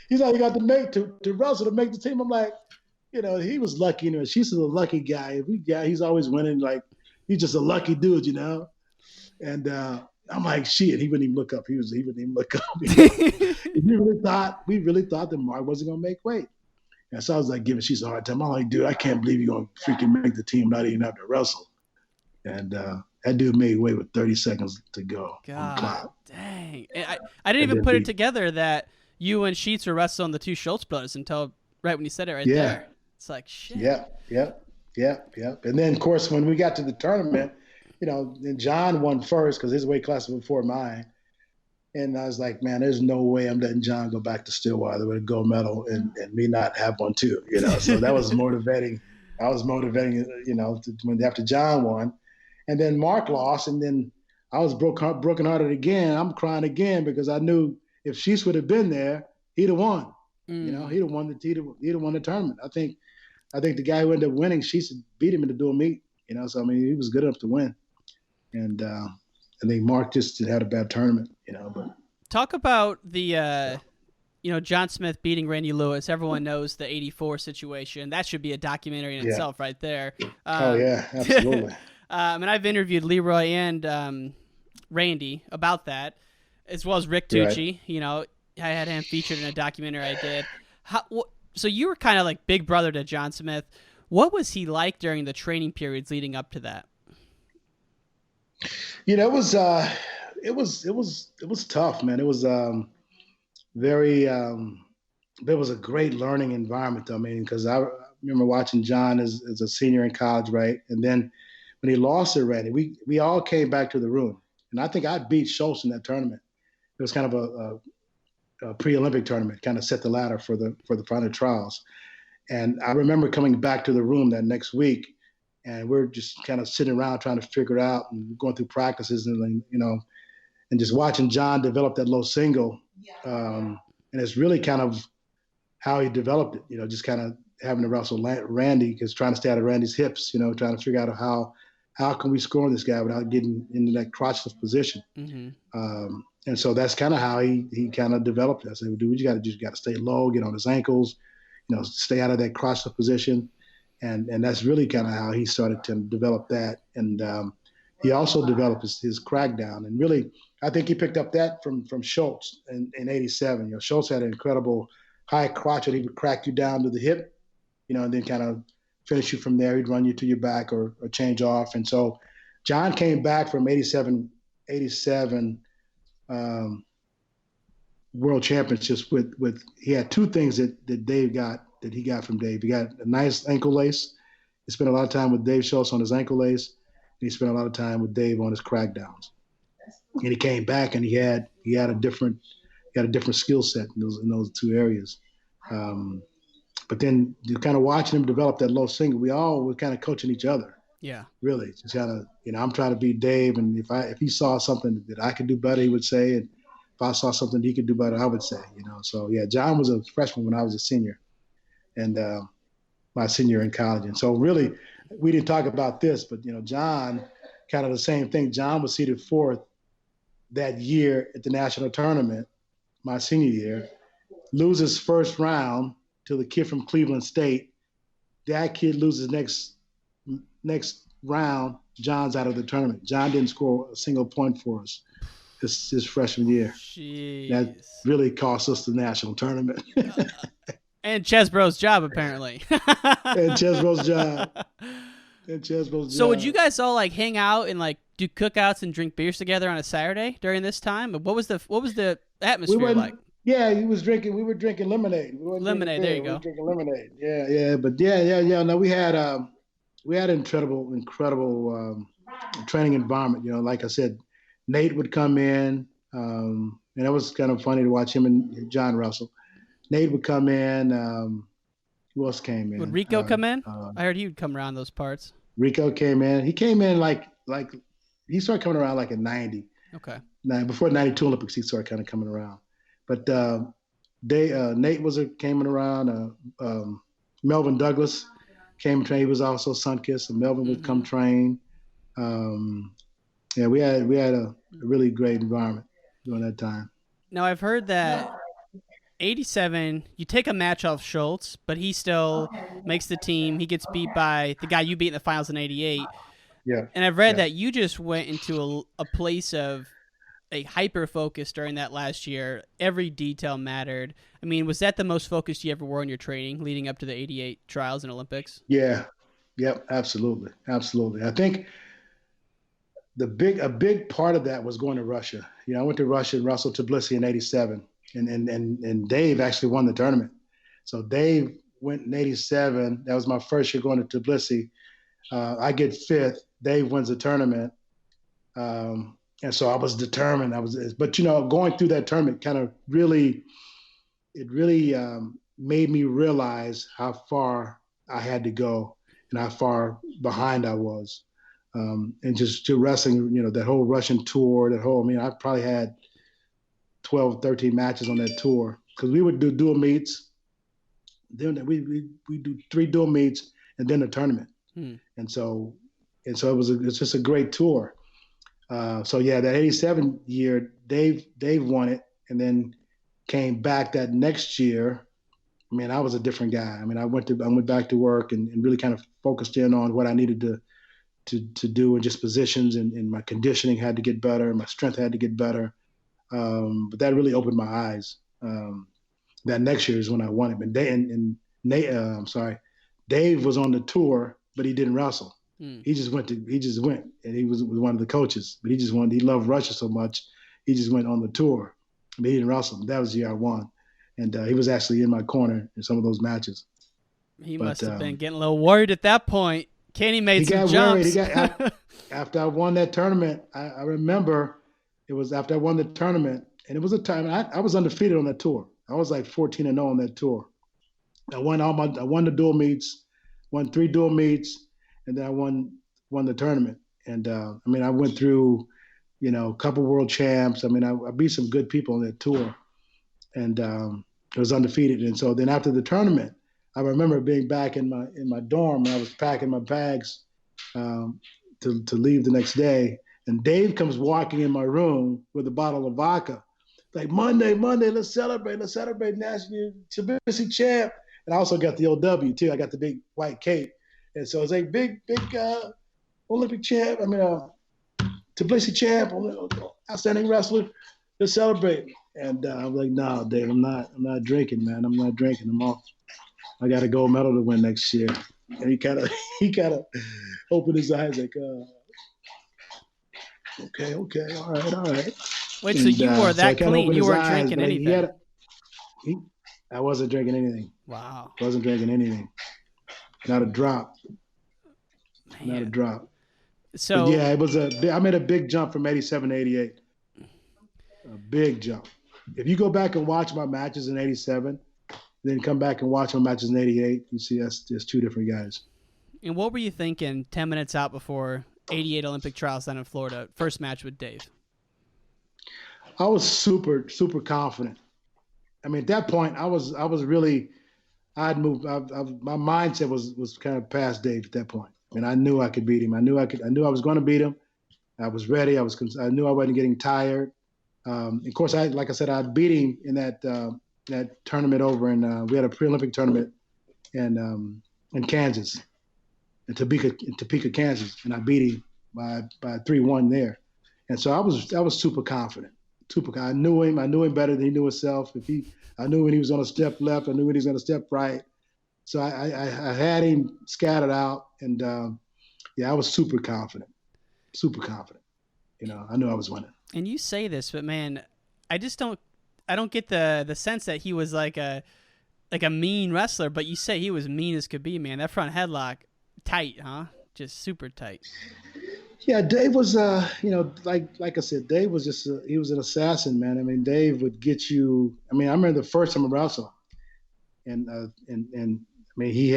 He's only got to wrestle to make the team. I'm like, he was lucky. Sheets is a lucky guy. He's always winning. Like, he's just a lucky dude, And I'm like, shit. He wouldn't even look up. He wouldn't even look up. We really thought that Mark wasn't gonna make weight. And so I was like giving Sheets a hard time. I'm like, dude, I can't believe you're gonna freaking make the team, not even have to wrestle. And that dude made weight with 30 seconds to go.
God dang! I didn't even put it together that you and Sheets were wrestling the two Schultz brothers until right when you said it right there. It's like shit.
Yeah. And then, of course, when we got to the tournament, then John won first because his weight class was before mine. And I was like, man, there's no way I'm letting John go back to Stillwater with a gold medal and me not have one too, So that was motivating. I was motivating, after John won. And then Mark lost, and then I was brokenhearted again. I'm crying again because I knew if Sheets would have been there, he'd have won. He'd have won the tournament. I think the guy who ended up winning, Sheets beat him in the dual meet. So I mean, he was good enough to win. And I think Mark just had a bad tournament. But
talk about the John Smith beating Randy Lewis. Everyone knows the '84 situation. That should be a documentary in itself, right there.
Absolutely.
And I've interviewed Leroy and Randy about that, as well as Rick Tucci. Right. I had him featured in a documentary I did. So you were kind of like big brother to John Smith. What was he like during the training periods leading up to that?
It was tough, man. It was it was a great learning environment, though. I mean, because I remember watching John as a senior in college, right? And then when he lost to Randy, we all came back to the room. And I think I beat Schultz in that tournament. It was kind of a pre-Olympic tournament, kind of set the ladder for the final trials. And I remember coming back to the room that next week, and we're just kind of sitting around trying to figure it out and going through practices and just watching John develop that low single. And it's really kind of how he developed it, just kind of having to wrestle Randy, because trying to stay out of Randy's hips, trying to figure out how can we score on this guy without getting into that crotchless position. Mm-hmm. And so that's kind of how he kind of developed it. I said, dude, you got to stay low, get on his ankles, stay out of that crotchless position. And that's really kind of how he started to develop that. And he also developed his crackdown. And really, I think he picked up that from Schultz in '87. Schultz had an incredible high crotch that he would crack you down to the hip, and then kind of finish you from there. He'd run you to your back or change off. And so John came back from 87 World Championships with he had two things that Dave got, that he got from Dave. He got a nice ankle lace. He spent a lot of time with Dave Schultz on his ankle lace, and he spent a lot of time with Dave on his crackdowns. And he came back and he had a different skill set in those two areas. But then you kind of watching him develop that low single, we all were kind of coaching each other. Yeah. Really. Just kind of, I'm trying to beat Dave, and if he saw something that I could do better, he would say, and if I saw something he could do better, I would say, So yeah, John was a freshman when I was a senior, and my senior in college. And so really, we didn't talk about this, but John kind of the same thing. John was seeded 4th that year at the national tournament, my senior year, loses first round to the kid from Cleveland State. That kid loses next round. John's out of the tournament. John didn't score a single point for us his freshman year.
Jeez.
That really cost us the national tournament.
And Chesbro's job, apparently.
And Chesbro's job.
So would you guys all like hang out and like do cookouts and drink beers together on a Saturday during this time? What was the atmosphere like?
Yeah, we were drinking lemonade.
Lemonade, there you go.
We were drinking lemonade. Yeah. But yeah. No, we had an incredible training environment. Like I said, Nate would come in, and it was kind of funny to watch him and John wrestle. Nate would come in. Who else came in?
Would Rico come in? I heard he would come around those parts.
Rico came in. He came in like he started coming around like in 90.
Okay.
Before the 92 Olympics, he started kind of coming around. But Nate came around. Melvin Douglas came train. He was also Sunkiss, and Melvin would come train. We had a really great environment during that time.
Now I've heard that 87, you take a match off Schultz, but he still makes the team. He gets beat by the guy you beat in the finals in 88.
Yeah.
And I've read that you just went into a place of a hyper focus during that last year. Every detail mattered. I mean, was that the most focused you ever were in your training leading up to the 88 trials and Olympics?
Yeah. Yep. Absolutely. I think a big part of that was going to Russia. I went to Russia and wrestled Tbilisi in 87. And Dave actually won the tournament. So Dave went in 87. That was my first year going to Tbilisi. I get 5th. Dave wins the tournament. And so I was determined. But going through that tournament kind of really made me realize how far I had to go and how far behind I was. And just to wrestling, that whole Russian tour, I probably had 12, 13 matches on that tour, because we would do dual meets. Then we do 3 dual meets and then a tournament. And so it's just a great tour. That 87 year, Dave won it, and then came back that next year. I mean, I was a different guy. I mean, I went back to work and really kind of focused in on what I needed to do, and just positions, and my conditioning had to get better, and my strength had to get better. But that really opened my eyes. That next year is when I won it. Dave was on the tour, but he didn't wrestle. He just went, and he was one of the coaches. But he loved Russia so much, he just went on the tour. But he didn't wrestle. That was the year I won, and he was actually in my corner in some of those matches.
He must have been getting a little worried at that point. Kenny made some jumps.
After I won that tournament, I remember. It was after I won the tournament, and it was a time I was undefeated on that tour. I was like 14-0 on that tour. I won the dual meets, won 3 dual meets, and then I won the tournament. And I went through, a couple world champs. I beat some good people on that tour, and I was undefeated. And so then after the tournament, I remember being back in my dorm, and I was packing my bags to leave the next day. And Dave comes walking in my room with a bottle of vodka. Like, Monday, let's celebrate national Tbilisi champ. And I also got the OW too. I got the big white cape. And so it's like big Olympic champ. Tbilisi champ, outstanding wrestler. Let's celebrate. And I'm like, no, Dave, I'm not drinking, man. I'm not drinking. I'm off. I got a gold medal to win next year. And he kind of opened his eyes like, okay, all right.
Wait, so you were that clean? You weren't drinking anything?
I wasn't drinking anything.
Wow.
Wasn't drinking anything. Not a drop.
Man.
Not a drop.
So
but I made a big jump from 87 to 88. A big jump. If you go back and watch my matches in 87, then come back and watch my matches in 88, you see that's just 2 different guys.
And what were you thinking 10 minutes out before 88 Olympic trials down in Florida, first match with Dave?
I was super, super confident. At that point, I was really, I'd moved. My mindset was kind of past Dave at that point. I knew I could beat him. I knew I was going to beat him, I was ready. I knew I wasn't getting tired. Of course, like I said, I beat him in that tournament over in. We had a pre-Olympic tournament in Kansas, in Topeka, Kansas, and I beat him by 3-1 there. And so I was super confident. I knew him. I knew him better than he knew himself. I knew when he was on a step left. I knew when he was on a step right. So I had him scattered out, and I was super confident. Super confident. I knew I was winning.
And you say this, but man, I don't get the sense that he was like a mean wrestler, but you say he was mean as could be, man. That front headlock, tight, huh? Just super tight.
Yeah, Dave was, like I said, Dave was he was an assassin, man. I mean, Dave would get you. I mean, I remember the first time I wrestled, and I mean, he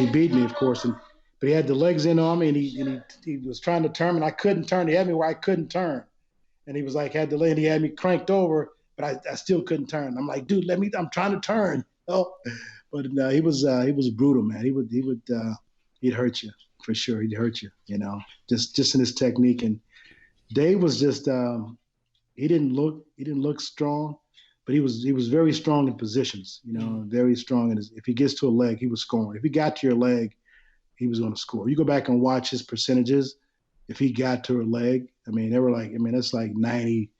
beat me, of course, but he had the legs in on me, and he was trying to turn, and I couldn't turn. He had me where I couldn't turn, and he was like had the leg, and he had me cranked over, but I still couldn't turn. I'm like, dude, I'm trying to turn. Oh, but he was brutal, man. He'd hurt you. For sure, he'd hurt you, just in his technique. And Dave was just he didn't look strong, but he was very strong in positions, very strong. If he gets to a leg, he was scoring. If he got to your leg, he was going to score. You go back and watch his percentages. If he got to a leg, that's like 95%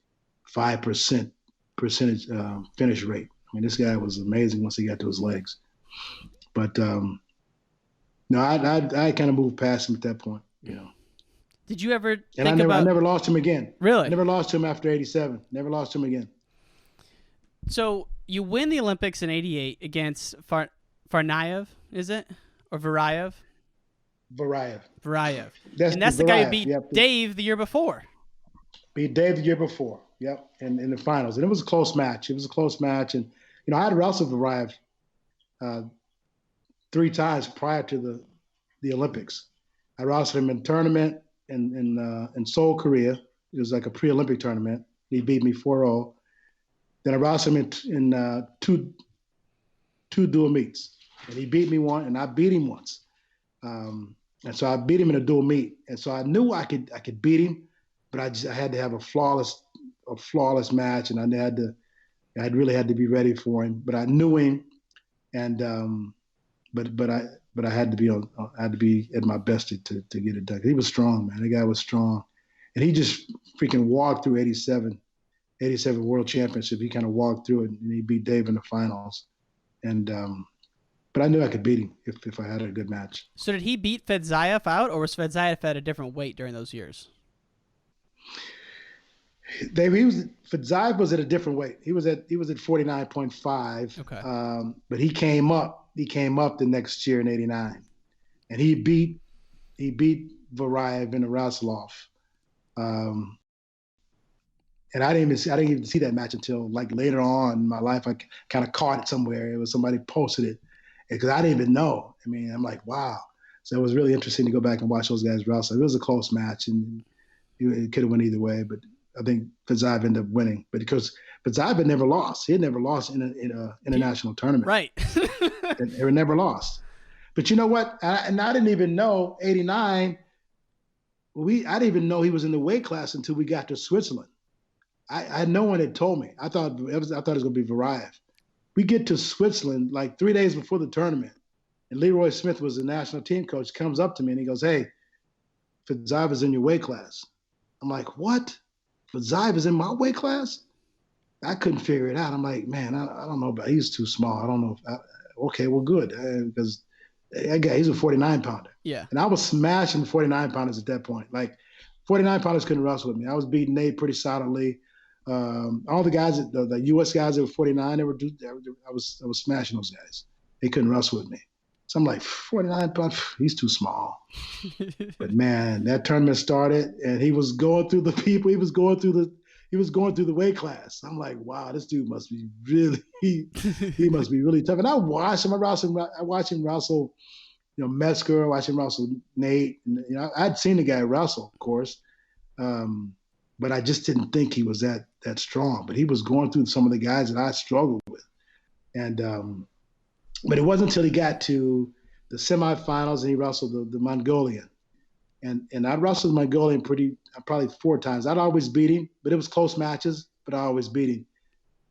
finish rate. I mean, this guy was amazing once he got to his legs. But no, I kind of moved past him at that point,
Did you ever think
I never lost him again.
Really?
Never lost him after 87. Never lost him again.
So you win the Olympics in 88 against Farnayev, is it? Or Varayev? Varayev. That's the guy who beat Dave the year before.
Beat Dave the year before, yep, in the finals. And it was a close match. And, I had wrestled Varayev 3 times prior to the Olympics. I wrestled him in a tournament in Seoul, Korea. It was like a pre-Olympic tournament. He beat me 4-0. Then I wrestled him in two dual meets. And he beat me one, and I beat him once. And so I beat him in a dual meet. And so I knew I could beat him, but I had to have a flawless match, and I really had to be ready for him. But I knew him, and but I had to be at my best to get it done. He was strong, man. The guy was strong, and he just freaking walked through 87 World Championship. He kind of walked through it, and he beat Dave in the finals. And but I knew I could beat him if I had a good match.
So did he beat Fedzayev out, or was Fedzayev at a different weight during those years?
Fedzayev was at a different weight. He was at 49.5.
Okay.
But he came up the next year in 89, and he beat Varayev in a wrestle-off. And I didn't even see that match until like later on in my life. I kind of caught it somewhere. It was somebody posted it because I didn't even know. I mean, I'm like, wow. So it was really interesting to go back and watch those guys wrestle. It was a close match, and it could have went either way. But I think Fedzayev ended up winning. But because Fedzayev had never lost. He had never lost in an international tournament.
Right.
He never lost. But you know what? I didn't even know 89. I didn't even know he was in the weight class until we got to Switzerland. No one had told me. I thought it was going to be Varayev. We get to Switzerland like 3 days before the tournament, and Leroy Smith was the national team coach, comes up to me and he goes, "Hey, Fedzayev is in your weight class." I'm like, "What? Fedzayev is in my weight class?" I couldn't figure it out. I'm like, man, I don't know about. He's too small. I don't know. Okay, well, good, because he's a 49-pounder.
Yeah.
And I was smashing 49-pounders at that point. Like 49-pounders couldn't wrestle with me. I was beating Nate pretty solidly. All the guys, the U.S. guys that were 49, I was smashing those guys. They couldn't wrestle with me. So I'm like, 49 pounds, he's too small. But man, that tournament started, and he was going through the people. He was going through the weight class. I'm like, wow, this dude must be really, he must be really tough. And I watched him. I watched him wrestle, Metzger. I watched him wrestle Nate. And, I'd seen the guy wrestle, of course. But I just didn't think he was that strong. But he was going through some of the guys that I struggled with. And but it wasn't until he got to the semifinals and he wrestled the Mongolian And I wrestled Mongolian probably 4 times. I'd always beat him, but it was close matches, but I always beat him.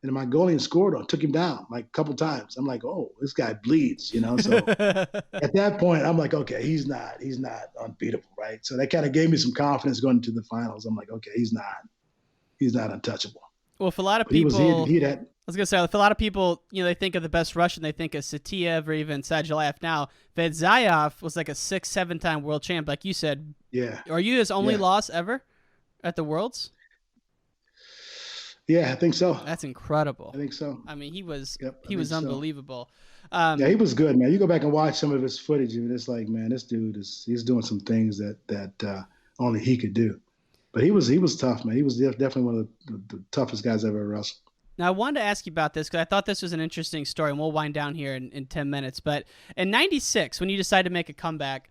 And the Mongolian scored on, took him down like a couple times. I'm like, oh, this guy bleeds, you know? So at that point, I'm like, okay, he's not unbeatable, right? So that kind of gave me some confidence going into the finals. I'm like, okay, he's not untouchable.
Well, for a lot of
But he
people,
had,
I was going to say, for a lot of people, they think of the best Russian, they think of Satiev or even Sajilayev now. Vedzayev was like a 6, 7-time world champ, like you said.
Yeah.
Are you his only loss ever at the Worlds?
Yeah, I think so.
That's incredible.
I think so.
I mean, he was
So.
unbelievable.
Yeah, he was good, man. You go back and watch some of his footage, and it's like, man, this dude he's doing some things that only he could do. But he was tough, man. He was definitely one of the toughest guys I've ever wrestled.
Now, I wanted to ask you about this because I thought this was an interesting story, and we'll wind down here in 10 minutes. But in '96, when you decided to make a comeback,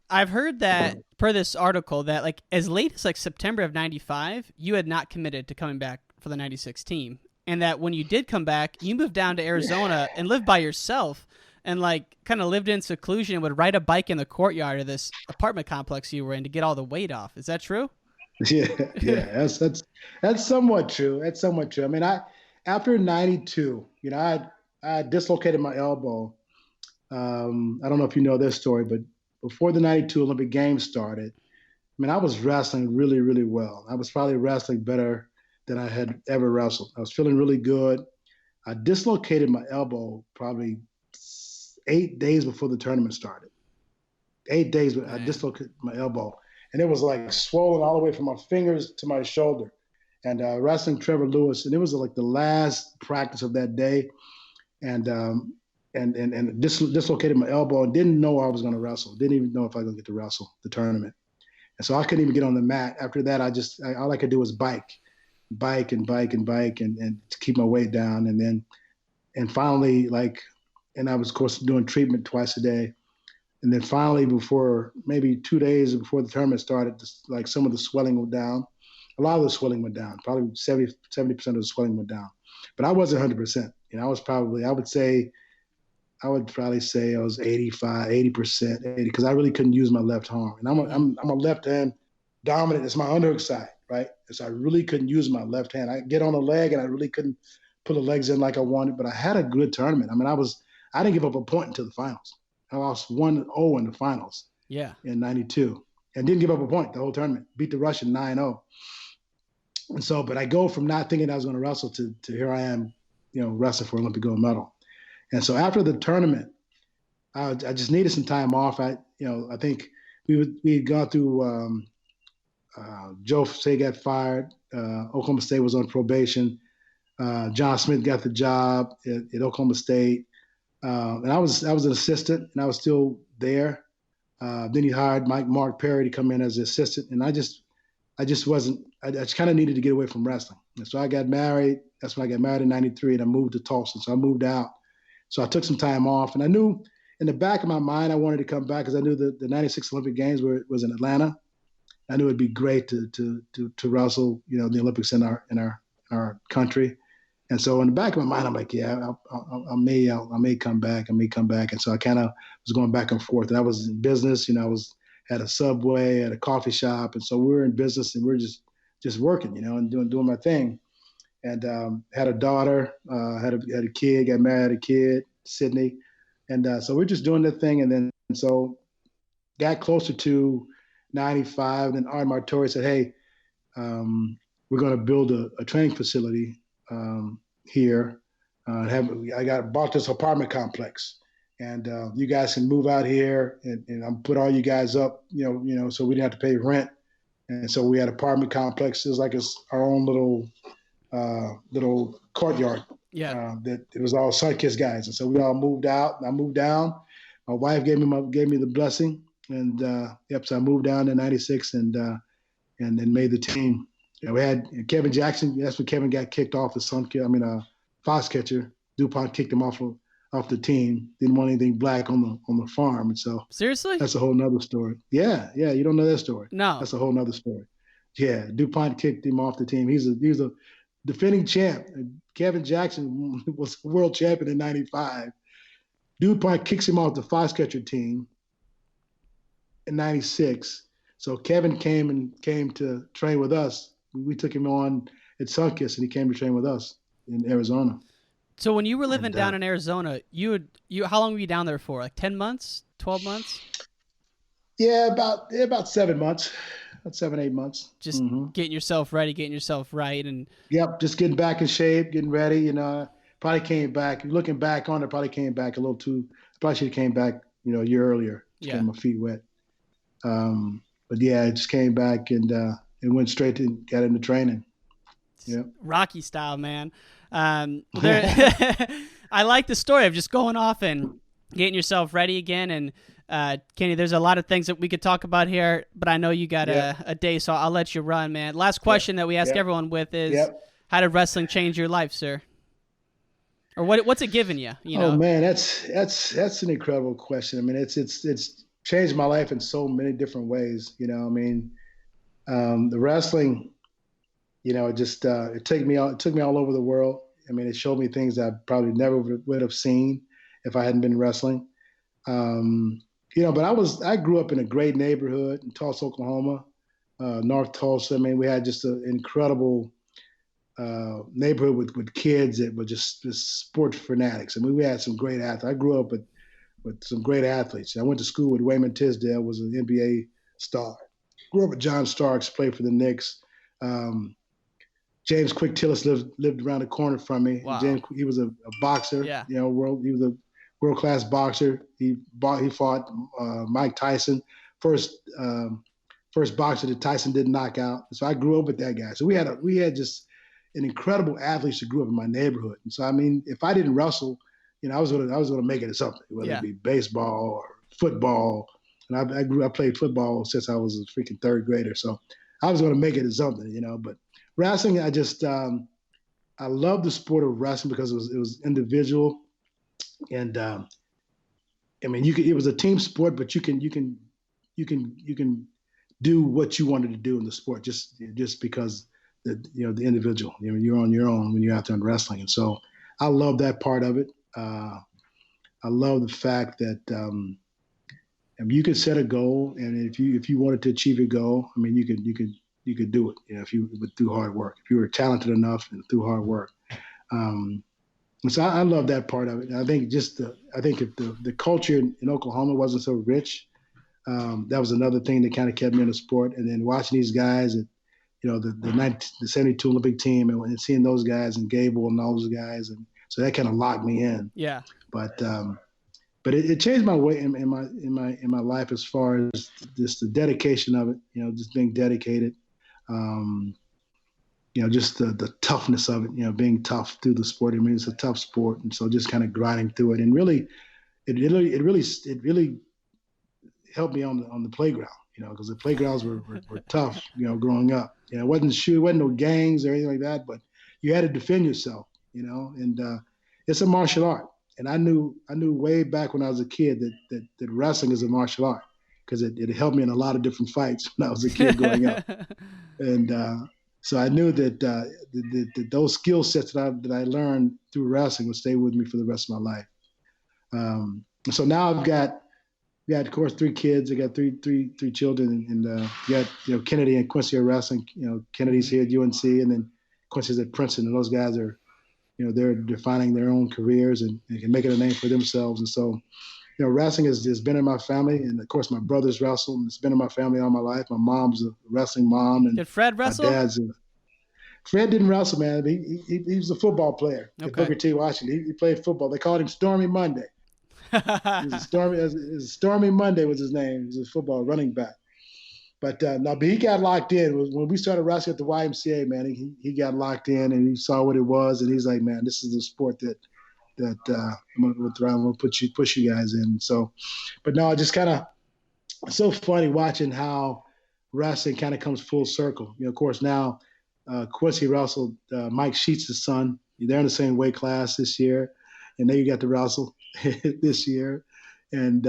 I've heard that, per this article, that like as late as like September of '95, you had not committed to coming back for the '96 team. And that when you did come back, you moved down to Arizona and lived by yourself and like kind of lived in seclusion and would ride a bike in the courtyard of this apartment complex you were in to get all the weight off. Is that true?
Yeah, that's somewhat true. That's somewhat true. I mean, after '92, I dislocated my elbow. I don't know if you know this story, but before the '92 Olympic Games started, I mean, I was wrestling really, really well. I was probably wrestling better than I had ever wrestled. I was feeling really good. I dislocated my elbow probably 8 days before the tournament started. 8 days, I dislocated my elbow. And it was like swollen all the way from my fingers to my shoulder. And wrestling Trevor Lewis, and it was like the last practice of that day. And dislocated my elbow and didn't know I was going to wrestle. Didn't even know if I was going to get to wrestle the tournament. And so I couldn't even get on the mat. After that, all I could do was bike and to keep my weight down. And finally, and I was, of course, doing treatment twice a day. And then finally, maybe 2 days before the tournament started, like some of the swelling went down. A lot of the swelling went down. Probably 70% of the swelling went down. But I wasn't 100%. I was probably, I would probably say I was 80%, because I really couldn't use my left arm. And I'm a left hand dominant. It's my underhook side, right? And so I really couldn't use my left hand. I get on a leg and I really couldn't pull the legs in like I wanted, but I had a good tournament. I mean, I didn't give up a point until the finals. I lost 1-0 in the finals.
Yeah.
In '92, and didn't give up a point the whole tournament. Beat the Russian 9-0. And so, but I go from not thinking I was going to wrestle to here I am, wrestling for Olympic gold medal. And so after the tournament, I just needed some time off. I think we had gone through. Joe Say got fired. Oklahoma State was on probation. John Smith got the job at Oklahoma State. And I was an assistant, and I was still there. Then he hired Mark Perry to come in as an assistant, and I just kind of needed to get away from wrestling. And so I got married. That's when I got married in '93, and I moved to Tulsa. So I moved out. So I took some time off, and I knew in the back of my mind I wanted to come back because I knew the '96 Olympic Games was in Atlanta. I knew it'd be great to wrestle, the Olympics in our country. And so in the back of my mind, I'm like, yeah, I may come back. And so I kind of was going back and forth. And I was in business, I had a Subway, at a coffee shop. And so we were in business and we were just working, and doing my thing. And had a daughter, had a kid, got married, had a kid, Sydney. And so we're just doing that thing. And then so got closer to '95. And Art Martori said, hey, we're going to build a training facility here. I bought this apartment complex, and you guys can move out here, and I'm put all you guys up, so we didn't have to pay rent. And so we had an apartment complex. It was like our own little courtyard.
Yeah.
That it was all Sunkiss guys, and so we all moved out. And I moved down. My wife gave me the blessing, and so I moved down in '96, and then made the team. We had Kevin Jackson. That's when Kevin got kicked off the Foxcatcher. DuPont kicked him off the team. Didn't want anything black on the farm, and so
seriously,
that's a whole nother story. Yeah. You don't know that story?
No,
that's a whole nother story. Yeah, DuPont kicked him off the team. He's a defending champ. Kevin Jackson was world champion in '95. DuPont kicks him off the Foxcatcher team in '96. So Kevin came to train with us. We took him on at Sunkiss, and he came to train with us in Arizona.
So when you were living down in Arizona, you how long were you down there for? Like 10 months, 12 months?
Yeah, about 7 months, about 7-8 months.
Just getting yourself ready, getting yourself right, and
just getting back in shape, getting ready. You know, probably came back. Looking back on it, probably came back a little too. Probably should have came back, you know, a year earlier. Just getting my feet wet. But yeah, I just came back and went straight to got into training. Yeah,
Rocky style, man. I like the story of just going off and getting yourself ready again. And Kenny, there's a lot of things that we could talk about here, but I know you got a day, so I'll let you run, man. Last question that we ask everyone with is, how did wrestling change your life, sir? Or what's it given you? You know?
Oh man, that's an incredible question. I mean, it's changed my life in so many different ways. You know, I mean, the wrestling, you know, it just it took me all over the world. I mean, it showed me things I probably never would have seen if I hadn't been wrestling. You know, but I grew up in a great neighborhood in Tulsa, Oklahoma, North Tulsa. I mean, we had just an incredible neighborhood with kids that were just sport fanatics. I mean, we had some great athletes. I grew up with some great athletes. I went to school with Wayman Tisdale, was an NBA star. Grew up with John Starks, played for the Knicks. James Quick Tillis lived around the corner from me.
Wow.
James, he was a boxer.
Yeah.
You know, he was a world-class boxer. He fought Mike Tyson, first boxer that Tyson didn't knock out. So I grew up with that guy. So we had just an incredible athletes that grew up in my neighborhood. And so I mean, if I didn't wrestle, you know, I was gonna make it at something, whether it be baseball or football. And I played football since I was a freaking third grader. So I was gonna make it at something, you know. But wrestling, I just I love the sport of wrestling because it was individual, and I mean, it was a team sport, but you can do what you wanted to do in the sport just because the individual, you know, you're on your own when you're out there in wrestling. And so I love that part of it. I love the fact that you could set a goal, and if you wanted to achieve a goal, I mean, you could do it, you know, through hard work, if you were talented enough and through hard work. And so I love that part of it. And I think if the culture in Oklahoma wasn't so rich, that was another thing that kind of kept me in the sport. And then watching these guys at, you know, the 72 Olympic team and seeing those guys and Gable and all those guys, and so that kind of locked me in.
Yeah.
But it changed my way in my life as far as just the dedication of it. You know, just being dedicated. You know, just the toughness of it. You know, being tough through the sport. I mean, it's a tough sport, and so just kind of grinding through it. And really, it really helped me on the playground. You know, because the playgrounds were tough. You know, growing up. You know, it wasn't no gangs or anything like that, but you had to defend yourself. You know, and it's a martial art. And I knew way back when I was a kid that wrestling is a martial art, because it helped me in a lot of different fights when I was a kid growing up. And so I knew that those skill sets that I learned through wrestling would stay with me for the rest of my life. So now I've got, of course, 3 kids. I got three children, and got, you know, Kennedy and Quincy are wrestling. You know, Kennedy's here at UNC, and then Quincy's at Princeton, and those guys are, you know, they're defining their own careers and making a name for themselves. And so, you know, wrestling has been in my family. And of course, my brothers wrestle, and it's been in my family all my life. My mom's a wrestling mom. And
did Fred wrestle?
My dad's Fred didn't wrestle, man. He was a football player at Booker T. Washington. He played football. They called him Stormy Monday. Stormy Monday was his name. He was a football running back. But he got locked in. When we started wrestling at the YMCA, man, he got locked in, and he saw what it was, and he's like, man, this is the sport that I'm gonna push you guys in. So, but no, just kind of, it's so funny watching how wrestling kind of comes full circle. You know, of course now Quincy wrestled Mike Sheets' son. They're in the same weight class this year, and then you got to wrestle this year. And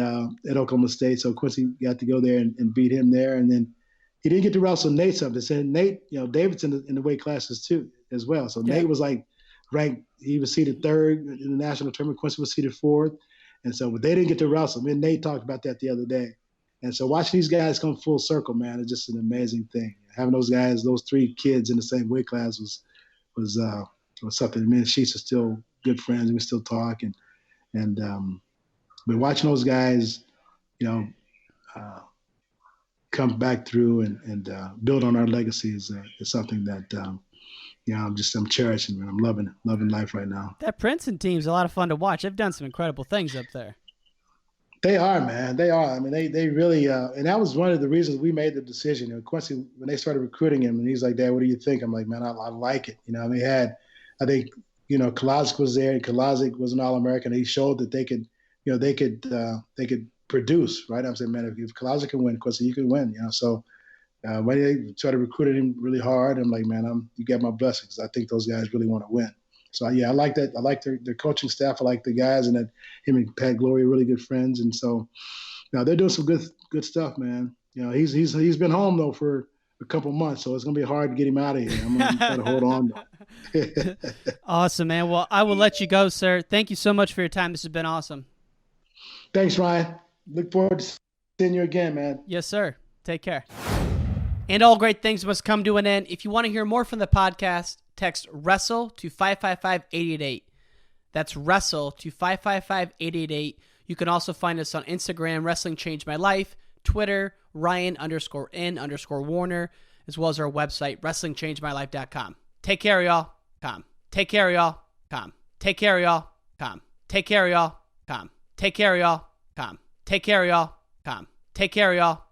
at Oklahoma State, so Quincy got to go there and beat him there, and then he didn't get to wrestle Nate something. And Nate, you know, David's in the weight classes too as well. So Nate was like ranked; he was seated 3rd in the national tournament. Quincy was seated 4th, and so but they didn't get to wrestle. Me and Nate talked about that the other day, And so watching these guys come full circle, man, is just an amazing thing. Having those guys, those 3 kids in the same weight class was something. Me and Sheets are still good friends, and we still talk. But watching those guys, come back through and build on our legacy is something that I'm cherishing, man. I'm loving life right now.
That Princeton team's a lot of fun to watch. They've done some incredible things up there.
They are, man. They are. I mean, they really, and that was one of the reasons we made the decision. Quincy, when they started recruiting him, and he's like, "Dad, what do you think?" I'm like, "Man, I like it." And they had, I think, Kolazic was there. Kolazic was an All-American. He showed that they could produce, right? I'm saying, man, if Kolazic can win, Quincy, you can win. So when they started recruiting him really hard, I'm like, man, you got my blessings. I think those guys really want to win. So, I like that. I like their coaching staff. I like the guys, and that him and Pat Glory are really good friends. And so, they're doing some good stuff, man. He's been home, though, for a couple months, so it's going to be hard to get him out of here. I'm going to try to hold on, though.
Awesome, man. Well, I will let you go, sir. Thank you so much for your time. This has been awesome.
Thanks, Ryan. Look forward to seeing you again, man.
Yes, sir. Take care. And all great things must come to an end. If you want to hear more from the podcast, text WRESTLE to 555-888. That's WRESTLE to 555-888. You can also find us on Instagram, Wrestling Changed My Life, Twitter, Ryan_N_Warner, as well as our website, WrestlingChangedMyLife.com. Take care, y'all. Take care, y'all. Take care, y'all. Take care, y'all. Take care, y'all. Take care, y'all. Take care, y'all.